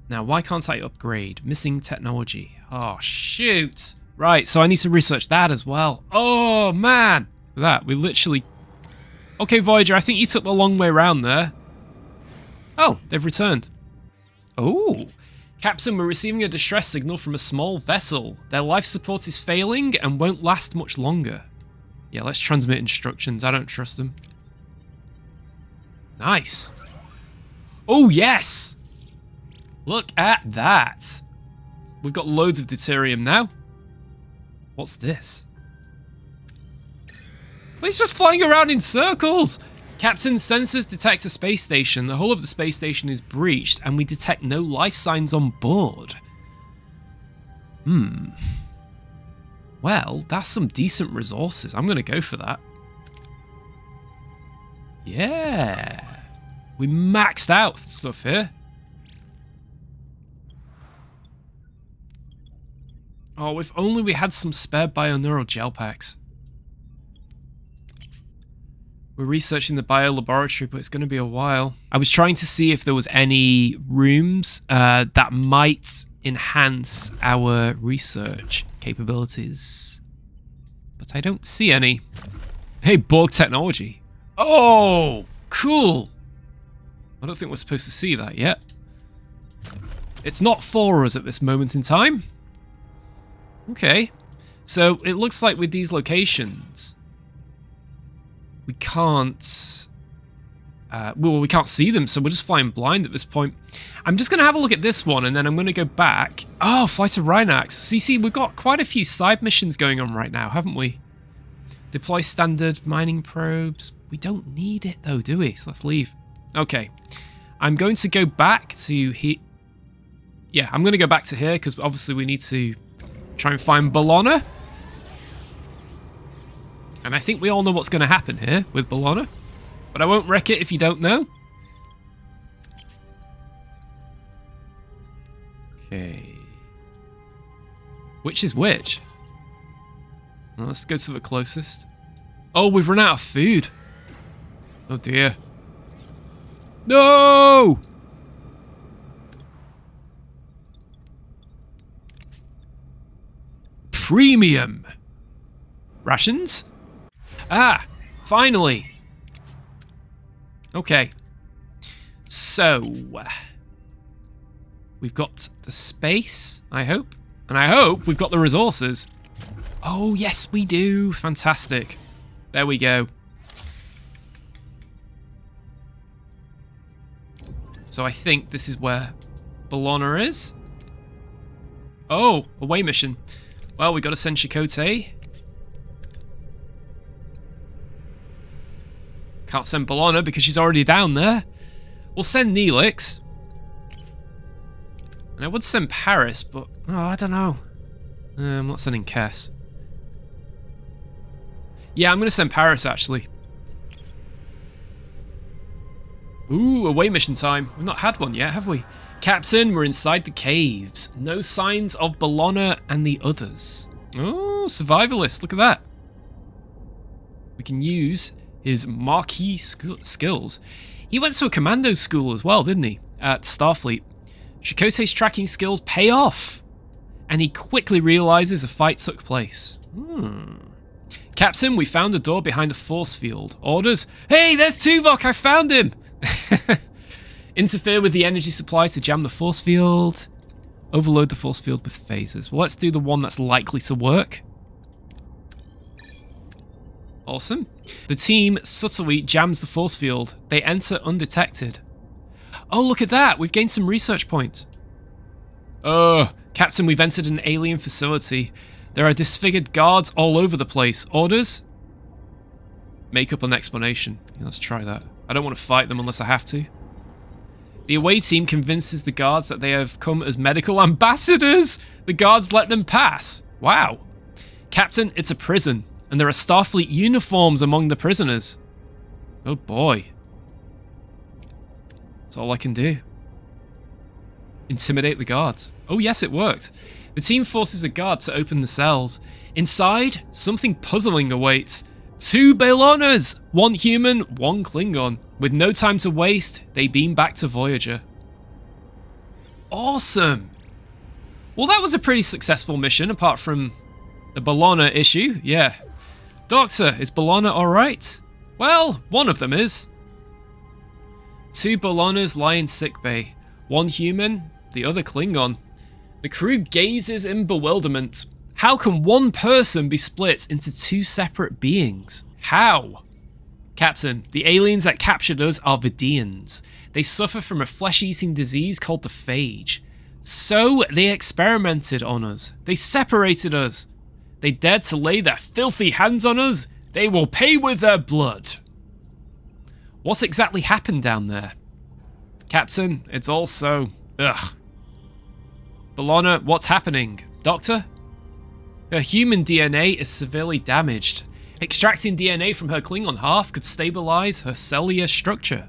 Now, why can't I upgrade? Missing technology. Oh, shoot. Right, so I need to research that as well. Oh, man. Look at that, we literally... Okay, Voyager, I think you took the long way around there. Oh, they've returned. Oh. Captain, we're receiving a distress signal from a small vessel. Their life support is failing and won't last much longer. Yeah, let's transmit instructions. I don't trust them. Nice. Oh, yes. Look at that. We've got loads of deuterium now. What's this? Well, he's just flying around in circles. Captain, sensors detect a space station. The hull of the space station is breached, and we detect no life signs on board. Well, that's some decent resources. I'm going to go for that. Yeah. We maxed out stuff here. Oh, if only we had some spare bioneural gel packs. We're researching the biolaboratory, but it's going to be a while. I was trying to see if there was any rooms that might enhance our research capabilities. But I don't see any. Hey, Borg technology. Oh, cool. I don't think we're supposed to see that yet. It's not for us at this moment in time. Okay. So it looks like with these locations, we can't... well, we can't see them, so we're just flying blind at this point. I'm just going to have a look at this one, and then I'm going to go back. Oh, Flight of Rhinax. See, we've got quite a few side missions going on right now, haven't we? Deploy standard mining probes. We don't need it, though, do we? So let's leave. Okay. I'm going to go back to here. Yeah, I'm going to go back to here, because obviously we need to try and find Bellona. And I think we all know what's going to happen here with Bellona. But I won't wreck it if you don't know. Okay. Which is which? Well, let's go to the closest. Oh, we've run out of food. Oh dear. No! Premium. Rations? Ah, finally. Okay. So, we've got the space, I hope. And I hope we've got the resources. Oh, yes, we do. Fantastic. There we go. So I think this is where Bellona is. Oh, away mission. Well, we got to send Chakotay. Can't send Bellona because she's already down there. We'll send Neelix. And I would send Paris, but... oh, I don't know. I'm not sending Kess. Yeah, I'm going to send Paris, actually. Ooh, away mission time. We've not had one yet, have we? Captain, we're inside the caves. No signs of Bellona and the others. Oh, survivalist. Look at that. We can use his marquee skills. He went to a commando school as well, didn't he? At Starfleet. Chakotay's tracking skills pay off. And he quickly realizes a fight took place. Captain, we found a door behind a force field. Orders. Hey, there's Tuvok. I found him. Interfere with the energy supply to jam the force field. Overload the force field with phasers. Well, let's do the one that's likely to work. Awesome. The team subtly jams the force field. They enter undetected. Oh, look at that. We've gained some research points. Oh, Captain, we've entered an alien facility. There are disfigured guards all over the place. Orders? Make up an explanation. Yeah, let's try that. I don't want to fight them unless I have to. The away team convinces the guards that they have come as medical ambassadors. The guards let them pass. Wow. Captain, it's a prison, and there are Starfleet uniforms among the prisoners. Oh boy. That's all I can do. Intimidate the guards. Oh yes, it worked. The team forces a guard to open the cells. Inside, something puzzling awaits. 2 Bellonas! 1 human, 1 Klingon. With no time to waste, they beam back to Voyager. Awesome! Well, that was a pretty successful mission, apart from the Bellona issue. Yeah. Doctor, is Bellona alright? Well, one of them is. 2 Bellonas lie in sickbay. 1 human, the other Klingon. The crew gazes in bewilderment. How can one person be split into 2 separate beings? How? Captain, the aliens that captured us are Vidians. They suffer from a flesh-eating disease called the phage. So they experimented on us. They separated us. They dared to lay their filthy hands on us. They will pay with their blood. What exactly happened down there? Captain, it's all so... ugh. B'Elanna, what's happening? Doctor? Her human DNA is severely damaged. Extracting DNA from her Klingon half could stabilize her cellular structure.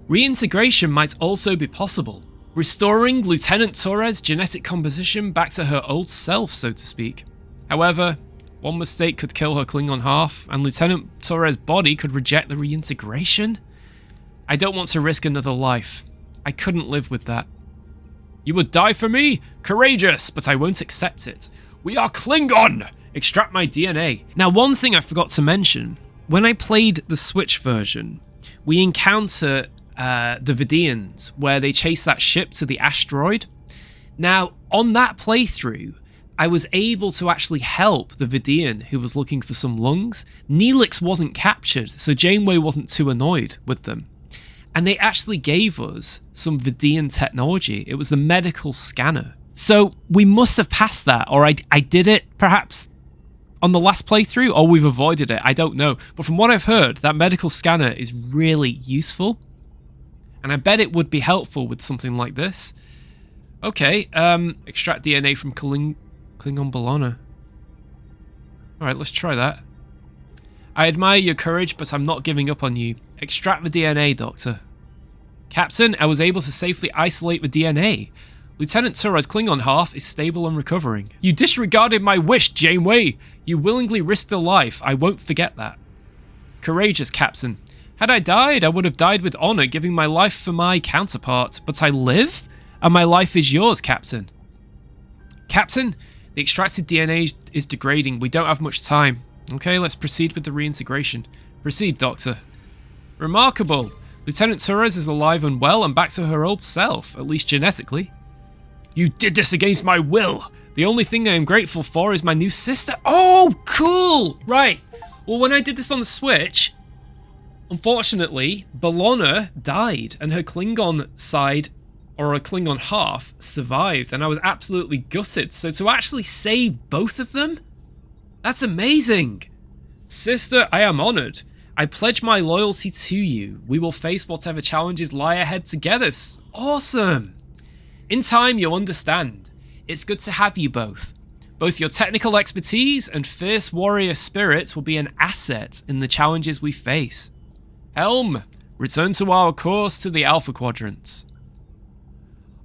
Reintegration might also be possible, restoring Lieutenant Torres' genetic composition back to her old self, so to speak. However, one mistake could kill her Klingon half, and Lieutenant Torres' body could reject the reintegration? I don't want to risk another life. I couldn't live with that. You would die for me? Courageous, but I won't accept it. We are Klingon! Extract my DNA. Now, one thing I forgot to mention. When I played the Switch version, we encounter the Vidians, where they chase that ship to the asteroid. Now, on that playthrough, I was able to actually help the Vidian who was looking for some lungs. Neelix wasn't captured, so Janeway wasn't too annoyed with them. And they actually gave us some Vidian technology. It was the medical scanner. So we must have passed that, or I did it perhaps on the last playthrough, or we've avoided it, I don't know. But from what I've heard, that medical scanner is really useful. And I bet it would be helpful with something like this. Okay, extract DNA from Klingon B'Elanna. Alright, let's try that. I admire your courage, but I'm not giving up on you. Extract the DNA, Doctor. Captain, I was able to safely isolate the DNA. Lieutenant Torres' Klingon half is stable and recovering. You disregarded my wish, Janeway. You willingly risked a life. I won't forget that. Courageous, Captain. Had I died, I would have died with honor, giving my life for my counterpart. But I live, and my life is yours, Captain. Captain, the extracted DNA is degrading. We don't have much time. Okay, let's proceed with the reintegration. Proceed, Doctor. Remarkable. Lieutenant Torres is alive and well and back to her old self, at least genetically. You did this against my will. The only thing I am grateful for is my new sister. Oh, cool. Right. Well, when I did this on the Switch, unfortunately, B'Elanna died and her Klingon side, or her Klingon half, survived, and I was absolutely gutted. So to actually save both of them, that's amazing. Sister, I am honored. I pledge my loyalty to you. We will face whatever challenges lie ahead together. Awesome. In time, you'll understand. It's good to have you both. Both your technical expertise and fierce warrior spirit will be an asset in the challenges we face. Helm, return to our course to the Alpha Quadrants.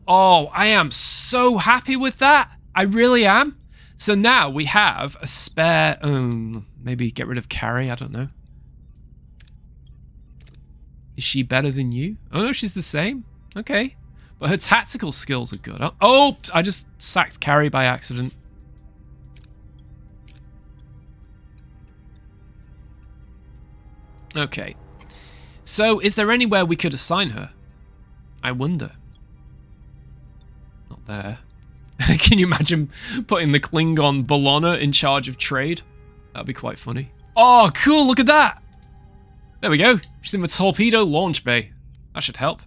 Oh, I am so happy with that. I really am. So now we have a spare... maybe get rid of Carrie, I don't know. Is she better than you? Oh no, she's the same. Okay. But her tactical skills are good. Oh, I just sacked Carrie by accident. Okay. So, is there anywhere we could assign her? I wonder. Not there. Can you imagine putting the Klingon B'Elanna in charge of trade? That'd be quite funny. Oh, cool, look at that! There we go. She's in the torpedo launch bay. That should help.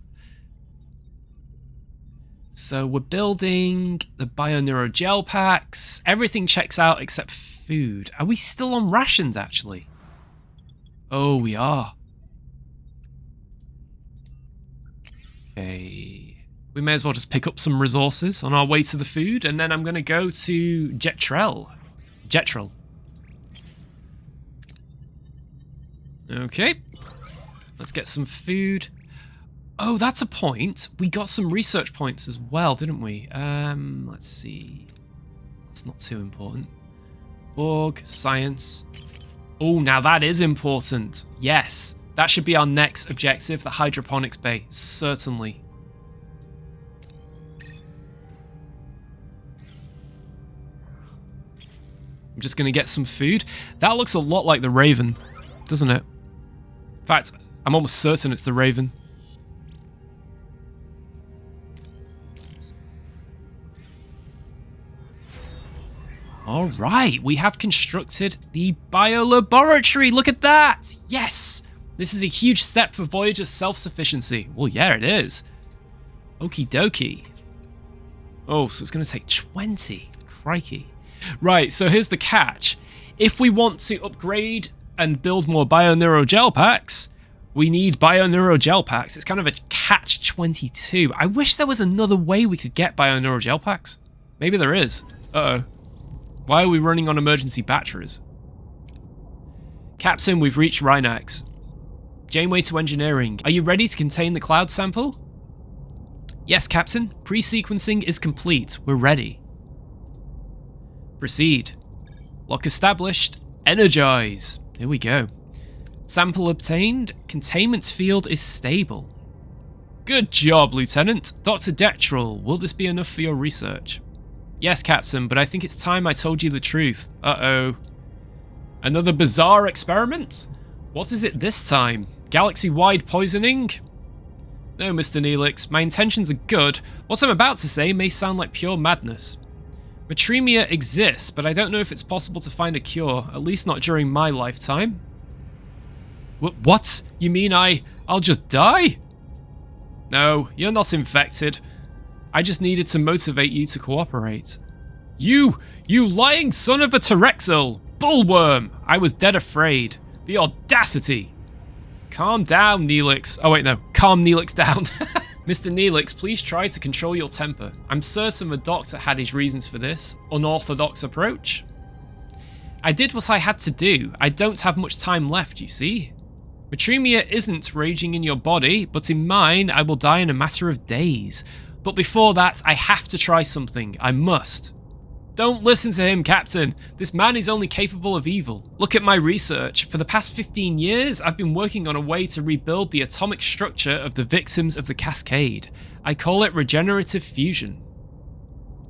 So we're building the bioneural packs. Everything checks out except food. Are we still on rations, actually? Oh, we are. Okay. We may as well just pick up some resources on our way to the food, and then I'm going to go to jetrel. Jetrel. Okay. Let's get some food. Oh, that's a point. We got some research points as well, didn't we? Let's see. That's not too important. Borg, science. Oh, now that is important. Yes. That should be our next objective, the hydroponics bay. Certainly. I'm just going to get some food. That looks a lot like the Raven, doesn't it? In fact, I'm almost certain it's the Raven. All right, we have constructed the biolaboratory. Look at that. Yes. This is a huge step for Voyager's self-sufficiency. Well, yeah, it is. Okie dokie. Oh, so it's going to take 20. Crikey. Right, so here's the catch. If we want to upgrade and build more bioneuro gel packs, we need bioneuro gel packs. It's kind of a catch-22. I wish there was another way we could get bioneuro gel packs. Maybe there is. Uh-oh. Why are we running on emergency batteries? Captain, we've reached Rhinax. Janeway to engineering. Are you ready to contain the cloud sample? Yes, Captain. Pre-sequencing is complete. We're ready. Proceed. Lock established. Energize. Here we go. Sample obtained. Containment field is stable. Good job, Lieutenant. Dr. Jetrel, will this be enough for your research? Yes, Captain, but I think it's time I told you the truth. Uh-oh. Another bizarre experiment? What is it this time? Galaxy-wide poisoning? No, Mr. Neelix, my intentions are good. What I'm about to say may sound like pure madness. Matremia exists, but I don't know if it's possible to find a cure, at least not during my lifetime. What? You mean I'll just die? No, you're not infected. I just needed to motivate you to cooperate. You lying son of a Terexil! Bullworm! I was dead afraid. The audacity! Calm down, Neelix. Oh wait, no. Calm Neelix down. Mr. Neelix, please try to control your temper. I'm certain the doctor had his reasons for this unorthodox approach. I did what I had to do. I don't have much time left, you see. Matremia isn't raging in your body, but in mine, I will die in a matter of days. But before that, I have to try something. I must. Don't listen to him, Captain. This man is only capable of evil. Look at my research. For the past 15 years, I've been working on a way to rebuild the atomic structure of the victims of the Cascade. I call it regenerative fusion.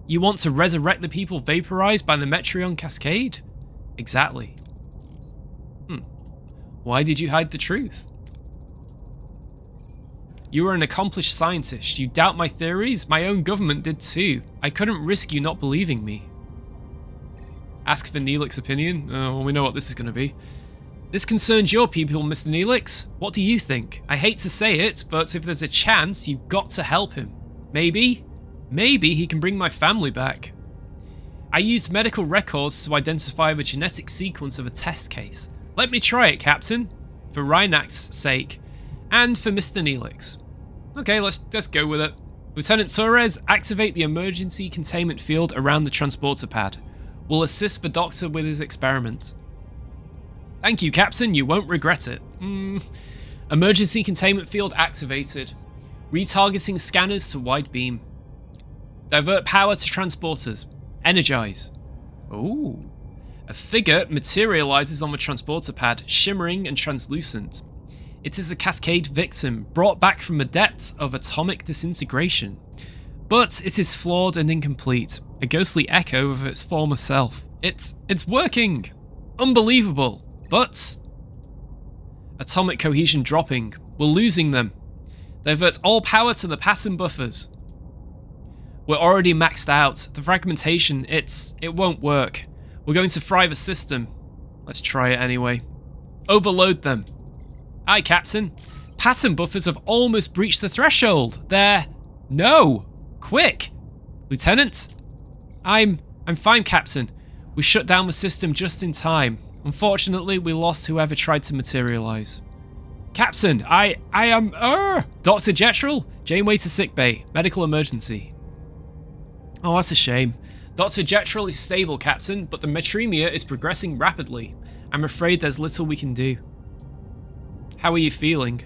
You want to resurrect the people vaporized by the Metreon Cascade? Exactly. Why did you hide the truth? You are an accomplished scientist. You doubt my theories? My own government did too. I couldn't risk you not believing me. Ask for Neelix's opinion. Well, we know what this is going to be. This concerns your people, Mr. Neelix. What do you think? I hate to say it, but if there's a chance, you've got to help him. Maybe he can bring my family back. I used medical records to identify the genetic sequence of a test case. Let me try it, Captain. For Rhinax's sake. And for Mr. Neelix. Okay, let's go with it. Lieutenant Torres, activate the emergency containment field around the transporter pad. We'll assist the doctor with his experiment. Thank you, Captain. You won't regret it. Emergency containment field activated. Retargeting scanners to wide beam. Divert power to transporters. Energize. Ooh. A figure materializes on the transporter pad, shimmering and translucent. It is a Cascade victim, brought back from the depths of atomic disintegration. But it is flawed and incomplete, a ghostly echo of its former self. It's working! Unbelievable! But... atomic cohesion dropping. We're losing them. Divert all power to the pattern buffers. We're already maxed out. The fragmentation, it won't work. We're going to fry the system. Let's try it anyway. Overload them. Aye, Captain. Pattern buffers have almost breached the threshold. They're... no! Quick! Lieutenant? I'm fine, Captain. We shut down the system just in time. Unfortunately, we lost whoever tried to materialize. Captain, I am... Dr. Jetrel? Janeway to sickbay. Medical emergency. Oh, that's a shame. Dr. Jetrel is stable, Captain, but the Matremia is progressing rapidly. I'm afraid there's little we can do. How are you feeling?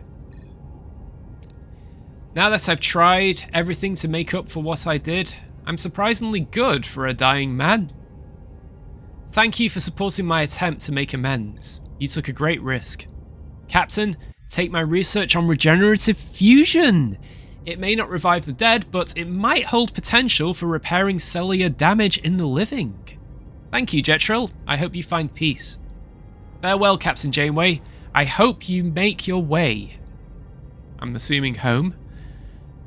Now that I've tried everything to make up for what I did, I'm surprisingly good for a dying man. Thank you for supporting my attempt to make amends. You took a great risk. Captain, take my research on regenerative fusion. It may not revive the dead, but it might hold potential for repairing cellular damage in the living. Thank you, Jetrel. I hope you find peace. Farewell, Captain Janeway. I hope you make your way. I'm assuming home.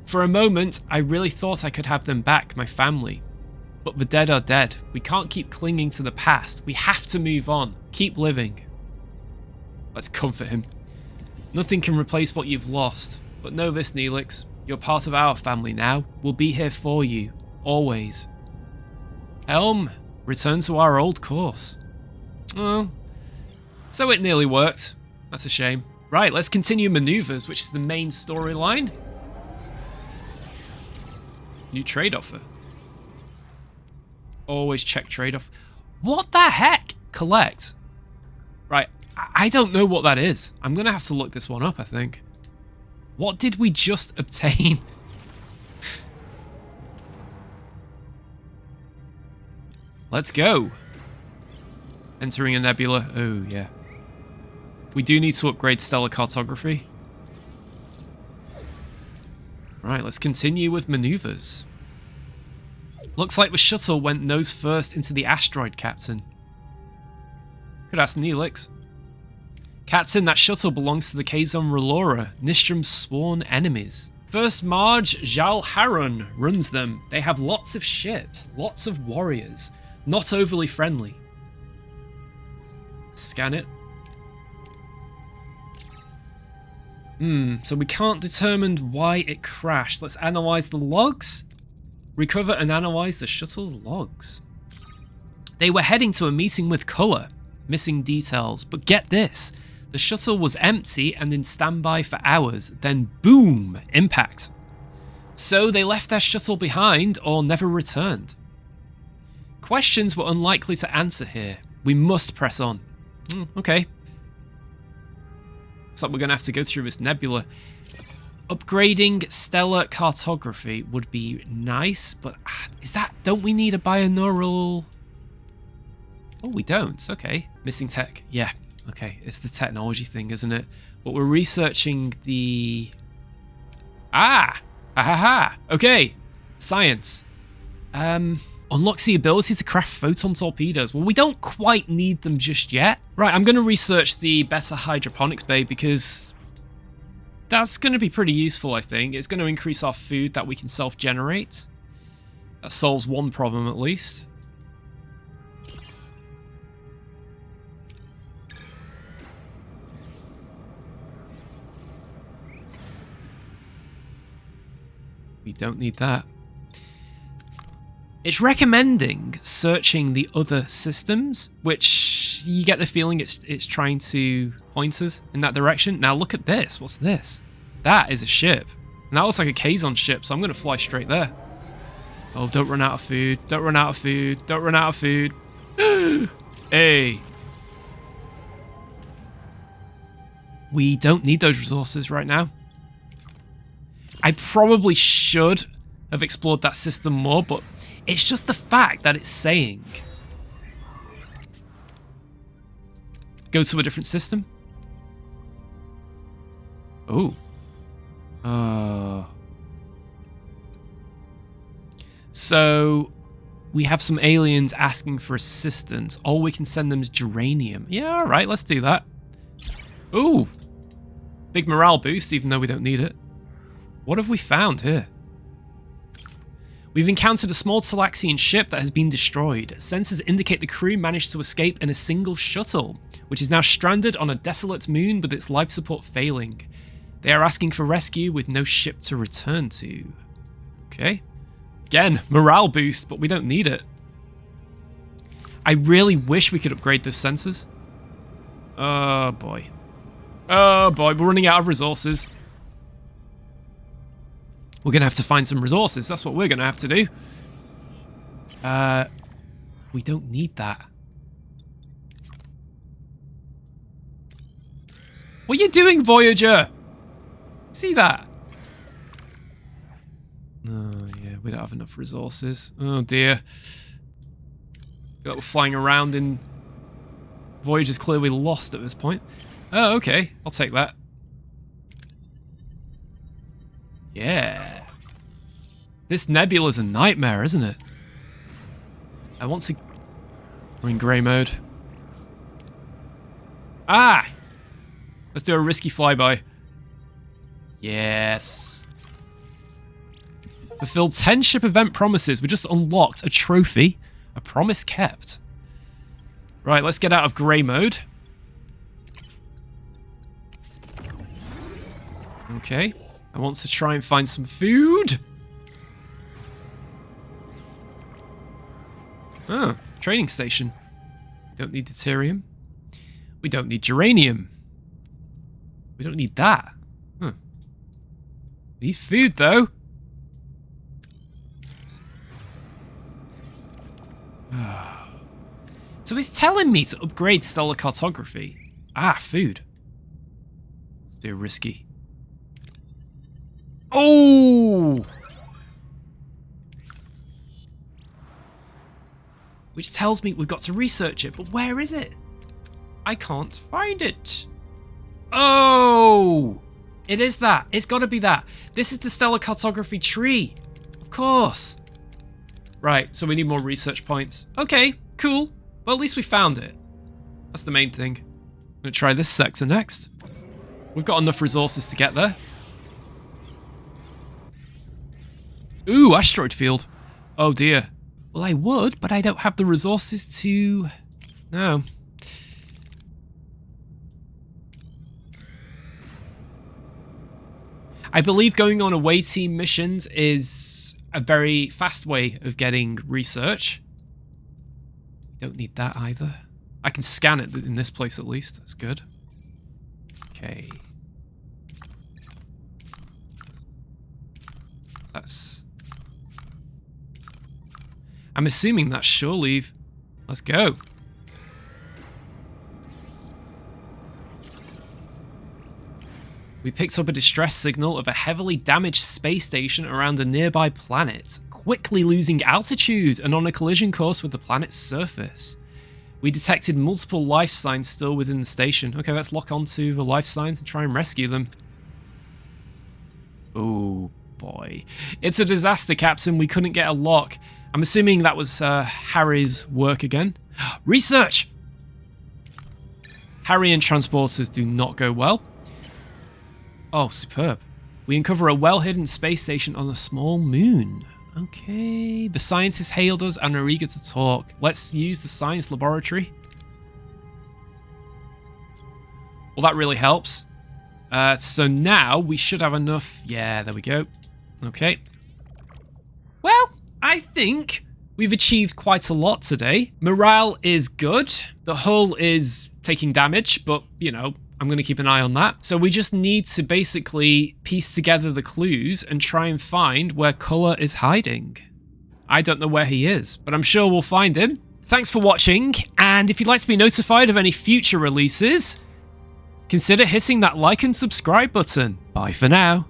For a moment, I really thought I could have them back, my family. But the dead are dead. We can't keep clinging to the past. We have to move on. Keep living. Let's comfort him. Nothing can replace what you've lost. But know this, Neelix. You're part of our family now. We'll be here for you. Always. Helm, return to our old course. Oh, so it nearly worked. That's a shame. Right, let's continue maneuvers, which is the main storyline. New trade offer. Always check trade off. What the heck? Collect. Right, I don't know what that is. I'm going to have to look this one up, I think. What did we just obtain? Let's go. Entering a nebula. Oh, yeah. We do need to upgrade stellar cartography. Right, let's continue with maneuvers. Looks like the shuttle went nose first into the asteroid, Captain. Could ask Neelix. Captain, that shuttle belongs to the Kazon Relora, Nistrom's sworn enemies. First Marge Jal Harun runs them. They have lots of ships, lots of warriors, not overly friendly. Scan it. So we can't determine why it crashed. Let's analyze the logs. Recover and analyze the shuttle's logs. They were heading to a meeting with Color. Missing details, but get this. The shuttle was empty and in standby for hours, then boom, impact. So they left their shuttle behind or never returned. Questions were unlikely to answer here. We must press on. Okay. Looks like we're going to have to go through this nebula. Upgrading stellar cartography would be nice, but is that... Don't we need a binaural... Oh, we don't. Okay. Missing tech. Yeah. Okay. It's the technology thing, isn't it? But we're researching the... Okay. Science. Unlocks the ability to craft photon torpedoes. Well, we don't quite need them just yet. Right, I'm going to research the better hydroponics bay because that's going to be pretty useful, I think. It's going to increase our food that we can self-generate. That solves one problem at least. We don't need that. It's recommending searching the other systems, which you get the feeling it's trying to point us in that direction. Now look at this. What's this? That is a ship. And that looks like a Kazon ship, so I'm going to fly straight there. Oh, don't run out of food. Don't run out of food. Don't run out of food. Hey. We don't need those resources right now. I probably should have explored that system more, but it's just the fact that it's saying go to a different system. Oh. So we have some aliens asking for assistance. All we can send them is geranium. Yeah, all right, let's do that. Ooh. Big morale boost, even though we don't need it. What have we found here? We've encountered a small Talaxian ship that has been destroyed. Sensors indicate the crew managed to escape in a single shuttle, which is now stranded on a desolate moon with its life support failing. They are asking for rescue with no ship to return to. Okay. Again, morale boost, but we don't need it. I really wish we could upgrade those sensors. Oh boy. Oh boy, we're running out of resources. We're going to have to find some resources. That's what we're going to have to do. We don't need that. What are you doing, Voyager? See that? Oh, yeah, we don't have enough resources. Oh, dear. We're flying around in... Voyager's clearly lost at this point. Oh, okay. I'll take that. Yeah. This nebula's a nightmare, isn't it? I want to... We're in grey mode. Ah! Let's do a risky flyby. Yes. Fulfilled 10 ship event promises. We just unlocked a trophy. A promise kept. Right, let's get out of grey mode. Okay. I want to try and find some food. Oh, training station. Don't need deuterium. We don't need geranium. We don't need that. Huh. We need food, though. So he's telling me to upgrade stellar cartography. Ah, food. Let's do risky. Oh! Which tells me we've got to research it, but where is it? I can't find it. Oh! It is that. It's got to be that. This is the stellar cartography tree. Of course. Right, so we need more research points. Okay, cool. Well, at least we found it. That's the main thing. I'm going to try this sector next. We've got enough resources to get there. Ooh, asteroid field. Oh dear. Well, I would, but I don't have the resources to... No. I believe going on away team missions is a very fast way of getting research. Don't need that either. I can scan it in this place at least. That's good. Okay. That's... I'm assuming that's shore leave. Let's go. We picked up a distress signal of a heavily damaged space station around a nearby planet, quickly losing altitude and on a collision course with the planet's surface. We detected multiple life signs still within the station. Okay, let's lock onto the life signs and try and rescue them. Oh boy. It's a disaster, Captain. We couldn't get a lock. I'm assuming that was Harry's work again. Research! Harry and transporters do not go well. Oh, superb. We uncover a well-hidden space station on a small moon. Okay, the scientists hailed us and are eager to talk. Let's use the science laboratory. Well, that really helps. So now we should have enough. Yeah, there we go. Okay. Well, I think we've achieved quite a lot today. Morale is good. The hull is taking damage, but, you know, I'm going to keep an eye on that. So we just need to basically piece together the clues and try and find where Koa is hiding. I don't know where he is, but I'm sure we'll find him. Thanks for watching, and if you'd like to be notified of any future releases, consider hitting that like and subscribe button. Bye for now.